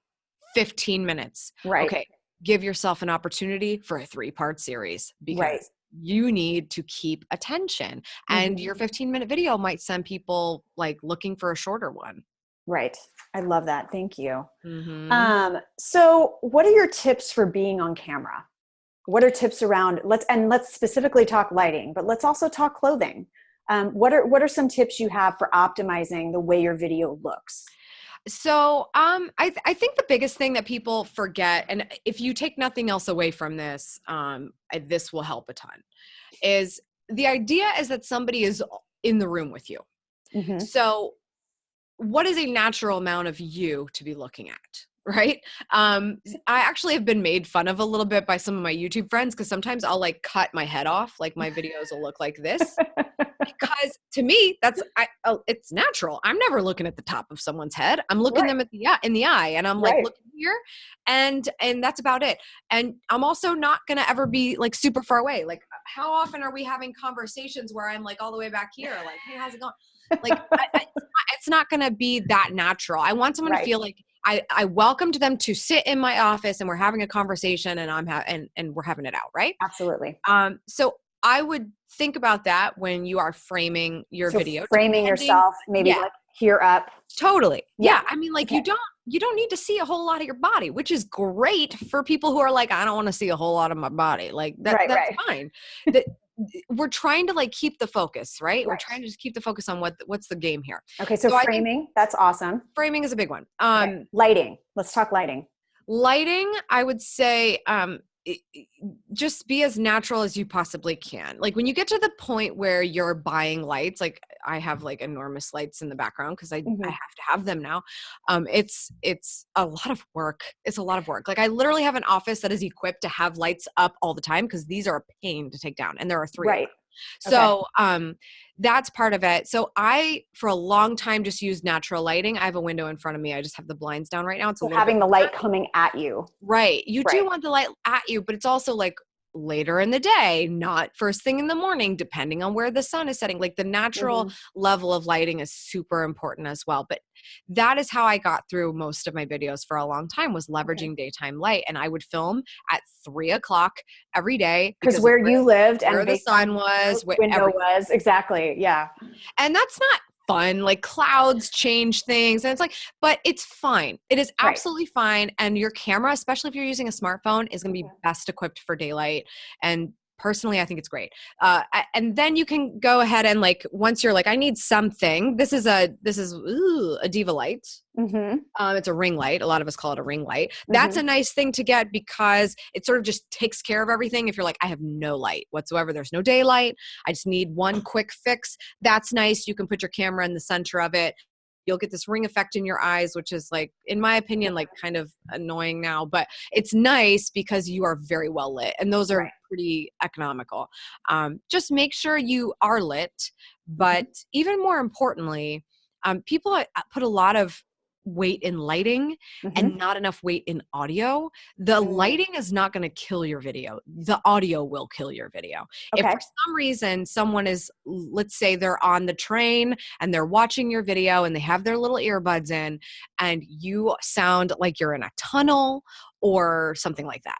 15 minutes. Right. Okay, give yourself an opportunity for a 3-part series Right. because you need to keep attention. And Mm-hmm. your 15-minute video might send people like looking for a shorter one. Right. I love that. Thank you. Mm-hmm. So what are your tips for being on camera? What are tips around let's specifically talk lighting, but let's also talk clothing. What are some tips you have for optimizing the way your video looks? So, I think the biggest thing that people forget, and if you take nothing else away from this, this will help a ton, is the idea is that somebody is in the room with you. Mm-hmm. So what is a natural amount of you to be looking at? right? I actually have been made fun of a little bit by some of my YouTube friends because sometimes I'll like cut my head off. Like my videos will look like this. Because to me, it's natural. I'm never looking at the top of someone's head. I'm looking Right. them in the eye, and I'm like Right. looking here, and that's about it. And I'm also not gonna ever be like super far away. Like, how often are we having conversations where I'm like all the way back here, like, hey, how's it going? Like, it's not gonna be that natural. I want someone to Right. feel like I welcomed them to sit in my office and we're having a conversation, and and we're having it out, right? Absolutely. So I would think about that when you are framing your So video. framing Depending, yourself, maybe yeah, like here up. totally. Yeah. Yeah. I mean, like Okay. you don't need to see a whole lot of your body, which is great for people who are like, I don't want to see a whole lot of my body. Like Right. that's Right. fine. That we're trying to like keep the focus, right? We're Right. trying to just keep the focus on what's the game here. Okay. So So I think framing, that's awesome. framing is a big one. Okay. Lighting. Let's talk lighting. Lighting, I would say, just be as natural as you possibly can. Like when you get to the point where you're buying lights, like I have like enormous lights in the background because I Mm-hmm. have to have them now. It's a lot of work. It's a lot of work. Like I literally have an office that is equipped to have lights up all the time because these are a pain to take down, and there are 3 of them. Right. So, that's part of it. So I, for a long time, just used natural lighting. I have a window in front of me. I just have the blinds down right now. It's a So little bit having the light coming at you. right. You Right. do want the light at you, but it's also like later in the day, not first thing in the morning, depending on where the sun is setting. Like the natural level of lighting is super important as well. But that is how I got through most of my videos for a long time, was leveraging daytime light. And I would film at 3:00 every day Because where you lived where and the based on sun was, the window was. Exactly. Yeah. and that's not fun. Like clouds change things, and it's like, but it's fine. It is Right. absolutely fine. And your camera, especially if you're using a smartphone, is going to be best equipped for daylight. And personally, I think it's great. And then you can go ahead and like, once you're like, I need something. This is a Diva light. Mm-hmm. It's a ring light. A lot of us call it a ring light. That's a nice thing to get because it sort of just takes care of everything. If you're like, I have no light whatsoever, there's no daylight, I just need one quick fix. That's nice. You can put your camera in the center of it. You'll get this ring effect in your eyes, which is like, in my opinion, like kind of annoying now, but it's nice because you are very well lit, and those are pretty economical. Just make sure you are lit, but even more importantly, people put a lot of weight in lighting and not enough weight in audio. The lighting is not going to kill your video. The audio will kill your video. Okay. If for some reason someone is, let's say they're on the train and they're watching your video and they have their little earbuds in and you sound like you're in a tunnel or something like that,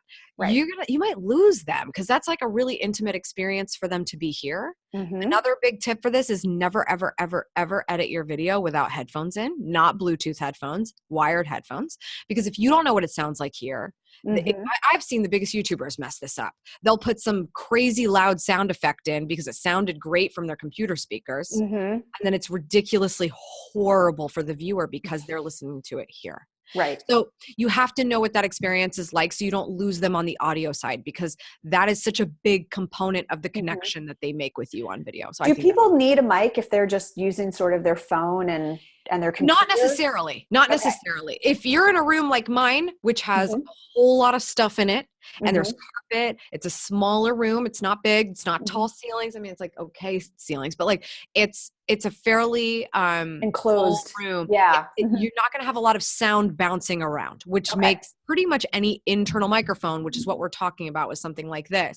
you might lose them because that's like a really intimate experience for them to be here. Another big tip for this is never, ever, ever, ever edit your video without headphones in, not Bluetooth headphones, wired headphones. Because if you don't know what it sounds like here, I've seen the biggest YouTubers mess this up. They'll put some crazy loud sound effect in because it sounded great from their computer speakers. And then it's ridiculously horrible for the viewer because they're listening to it here. Right. So you have to know what that experience is like so you don't lose them on the audio side, because that is such a big component of the connection that they make with you on video. So do people need a mic if they're just using sort of their phone and their computer? Not necessarily. Not necessarily. If you're in a room like mine, which has a whole lot of stuff in it, and there's carpet, it's a smaller room. It's not big. It's not tall ceilings. I mean, it's like okay ceilings, but like it's a fairly enclosed room. Yeah. You're not going to have a lot of sound bouncing around, which makes pretty much any internal microphone, which is what we're talking about with something like this,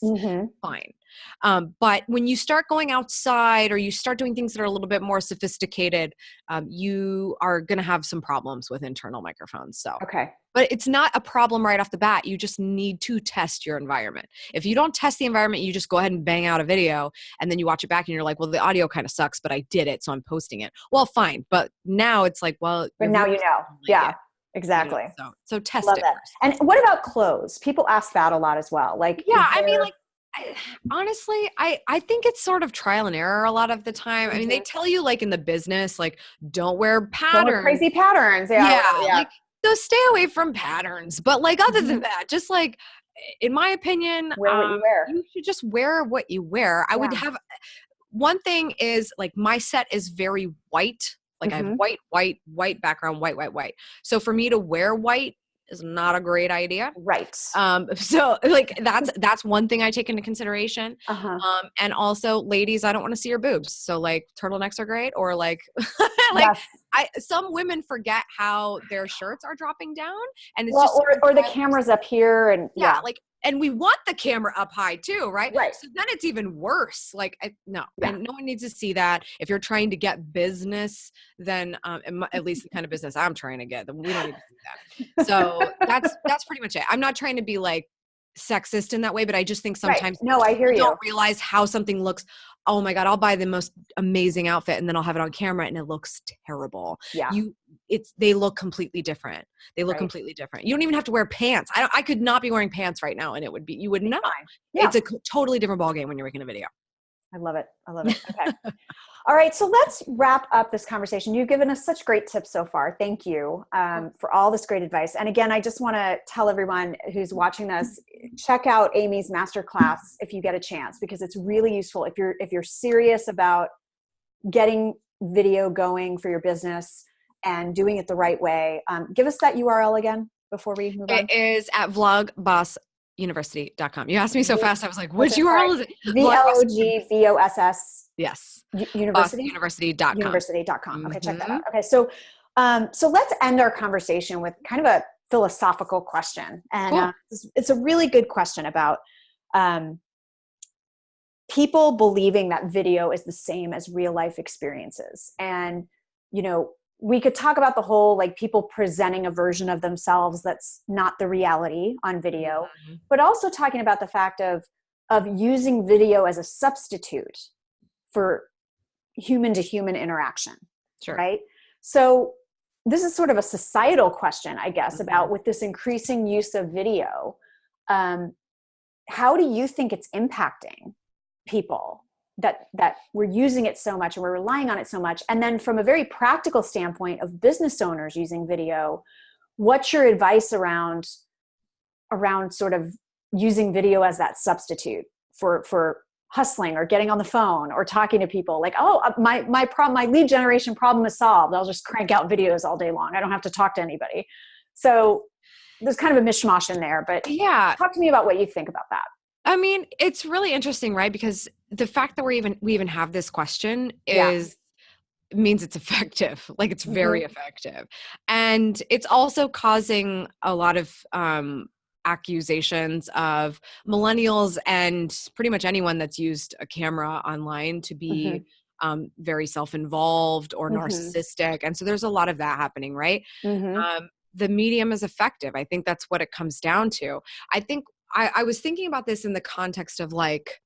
fine. But when you start going outside or you start doing things that are a little bit more sophisticated, you are going to have some problems with internal microphones. So, but it's not a problem right off the bat. You just need to test your environment. If you don't test the environment, you just go ahead and bang out a video and then you watch it back and you're like, well, the audio kind of sucks, but I did it, so I'm posting it. Well, fine. But now it's like, well, but now you know. Yeah, exactly. You know, so test Love it that. first. And what about clothes? People ask that a lot as well. Like, yeah, I mean, like, honestly, I think it's sort of trial and error a lot of the time. I mean, they tell you like in the business, like don't wear patterns. Don't wear crazy patterns. Yeah. Like, so stay away from patterns. But like other than that, just like in my opinion, wear what you wear. You should just wear what you wear. I would have one thing is like my set is very white. Like I have white background, white. So for me to wear white is not a great idea. Right. So like that's one thing I take into consideration. Uh-huh. And also, ladies, I don't want to see your boobs. So like turtlenecks are great, or like like Yes. some women forget how their shirts are dropping down, and it's Well, just or the camera's up here, and yeah, like, and we want the camera up high too, right? Right. So then it's even worse. Like, no, Yeah. and no one needs to see that. If you're trying to get business, then at least the kind of business I'm trying to get, then we don't need to see that. So that's pretty much it. I'm not trying to be like sexist in that way, but I just think sometimes Right. No, I hear people you. don't realize how something looks. Oh my God, I'll buy the most amazing outfit and then I'll have it on camera and it looks terrible. Yeah. They look completely different. They look Right. completely different. You don't even have to wear pants. I could not be wearing pants right now and you wouldn't know. Fine. Yeah. It's a totally different ballgame when you're making a video. I love it. I love it. Okay. All right. So let's wrap up this conversation. You've given us such great tips so far. Thank you for all this great advice. And again, I just want to tell everyone who's watching this, check out Amy's masterclass if you get a chance, because it's really useful. If you're serious about getting video going for your business and doing it the right way, give us that URL again before we move on. It is at vlogbossuniversity.com. You asked me so fast. I was like, which Okay, URL is it? VLOGBOSS. Yes. University? University.com. University.com. Okay, check that out. Okay, so let's end our conversation with kind of a philosophical question. And cool. It's a really good question about people believing that video is the same as real life experiences. And, we could talk about the whole, like, people presenting a version of themselves that's not the reality on video, but also talking about the fact of using video as a substitute for human to human interaction. Sure. Right. So this is sort of a societal question, I guess, about with this increasing use of video. How do you think it's impacting people that we're using it so much and we're relying on it so much? And then from a very practical standpoint of business owners using video, what's your advice around sort of using video as that substitute for hustling or getting on the phone or talking to people? Like, oh, my lead generation problem is solved. I'll just crank out videos all day long. I don't have to talk to anybody. So there's kind of a mishmash in there, but yeah, talk to me about what you think about that. I mean, it's really interesting, right? Because the fact that we even have this question means it's effective. Like, it's very effective. And it's also causing a lot of accusations of millennials and pretty much anyone that's used a camera online to be very self-involved or narcissistic. And so there's a lot of that happening, right? The medium is effective. I think that's what it comes down to. I think I was thinking about this in the context of, like,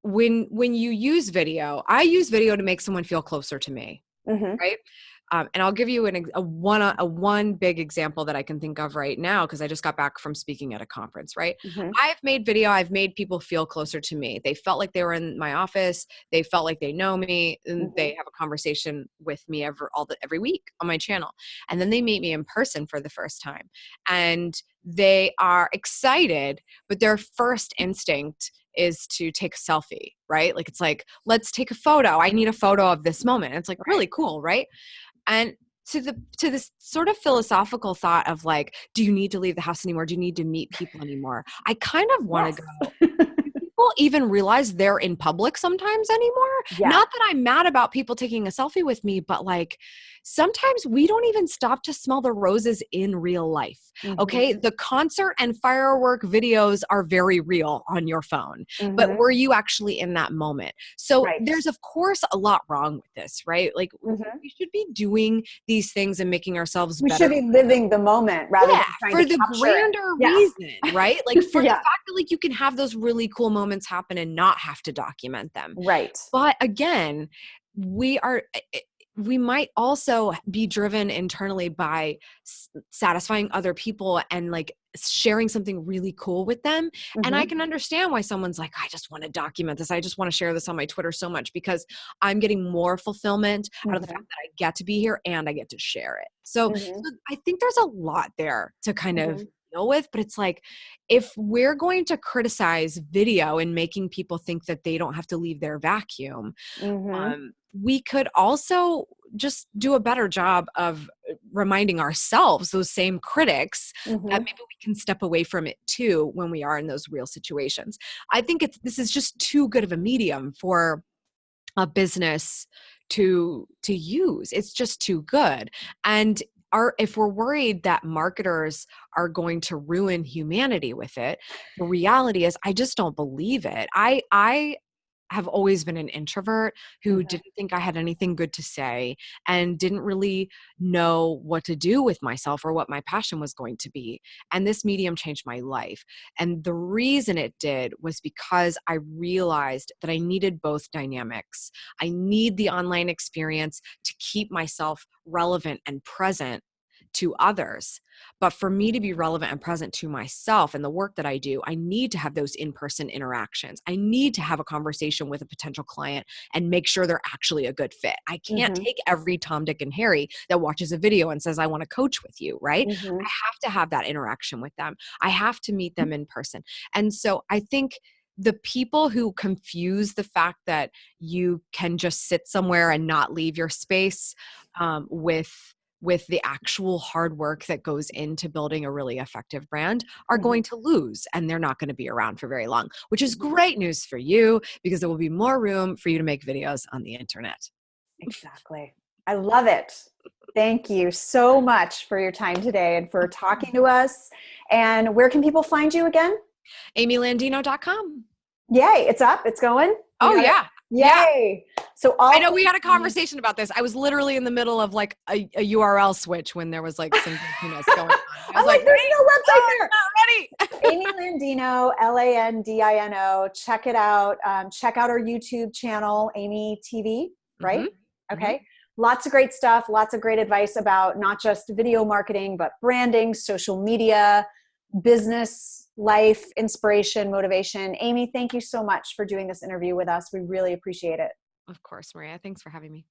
when you use video, I use video to make someone feel closer to me, right? And I'll give you a one big example that I can think of right now, because I just got back from speaking at a conference, right? I've made people feel closer to me. They felt like they were in my office. They felt like they know me, and they have a conversation with me every week on my channel. And then they meet me in person for the first time, and they are excited, but their first instinct is to take a selfie, right? Like, it's like, let's take a photo. I need a photo of this moment. It's like really cool, right? And to this sort of philosophical thought of, like, do you need to leave the house anymore? Do you need to meet people anymore? I kind of want to go, do people even realize they're in public sometimes anymore? Yeah. Not that I'm mad about people taking a selfie with me, but, like, sometimes we don't even stop to smell the roses in real life. Okay. The concert and firework videos are very real on your phone, but were you actually in that moment? So there's, of course, a lot wrong with this, right? Like, we should be doing these things and making ourselves better. We should be living the moment rather than trying for to the grander reason, right? Like, for the fact that, like, you can have those really cool moments happen and not have to document them. Right. But again, we might also be driven internally by satisfying other people and, like, sharing something really cool with them. And I can understand why someone's like, I just want to document this. I just want to share this on my Twitter so much, because I'm getting more fulfillment out of the fact that I get to be here and I get to share it. So I think there's a lot there to kind of deal with, but it's like, if we're going to criticize video and making people think that they don't have to leave their vacuum, we could also just do a better job of reminding ourselves, those same critics, that maybe we can step away from it too when we are in those real situations. I think this is just too good of a medium for a business to use. It's just too good. And if we're worried that marketers are going to ruin humanity with it, the reality is I just don't believe it. I have always been an introvert who didn't think I had anything good to say and didn't really know what to do with myself or what my passion was going to be. And this medium changed my life. And the reason it did was because I realized that I needed both dynamics. I need the online experience to keep myself relevant and present to others. But for me to be relevant and present to myself and the work that I do, I need to have those in-person interactions. I need to have a conversation with a potential client and make sure they're actually a good fit. I can't take every Tom, Dick, and Harry that watches a video and says, I want to coach with you, right? I have to have that interaction with them. I have to meet them in person. And so I think the people who confuse the fact that you can just sit somewhere and not leave your space with the actual hard work that goes into building a really effective brand are going to lose, and they're not going to be around for very long, which is great news for you because there will be more room for you to make videos on the internet. Exactly. I love it. Thank you so much for your time today and for talking to us. And where can people find you again? amylandino.com. Yay. It's up. It's going. Oh, yeah. Yay. Yeah. So I know we had a conversation about this. I was literally in the middle of like a URL switch when there was like some goofiness going on. I was like, there's no website there. Not ready. Amy Landino, Landino. Check it out. Check out our YouTube channel, Amy TV, right? Okay. Lots of great stuff. Lots of great advice about not just video marketing, but branding, social media, business, life, inspiration, motivation. Amy, thank you so much for doing this interview with us. We really appreciate it. Of course, Maria. Thanks for having me.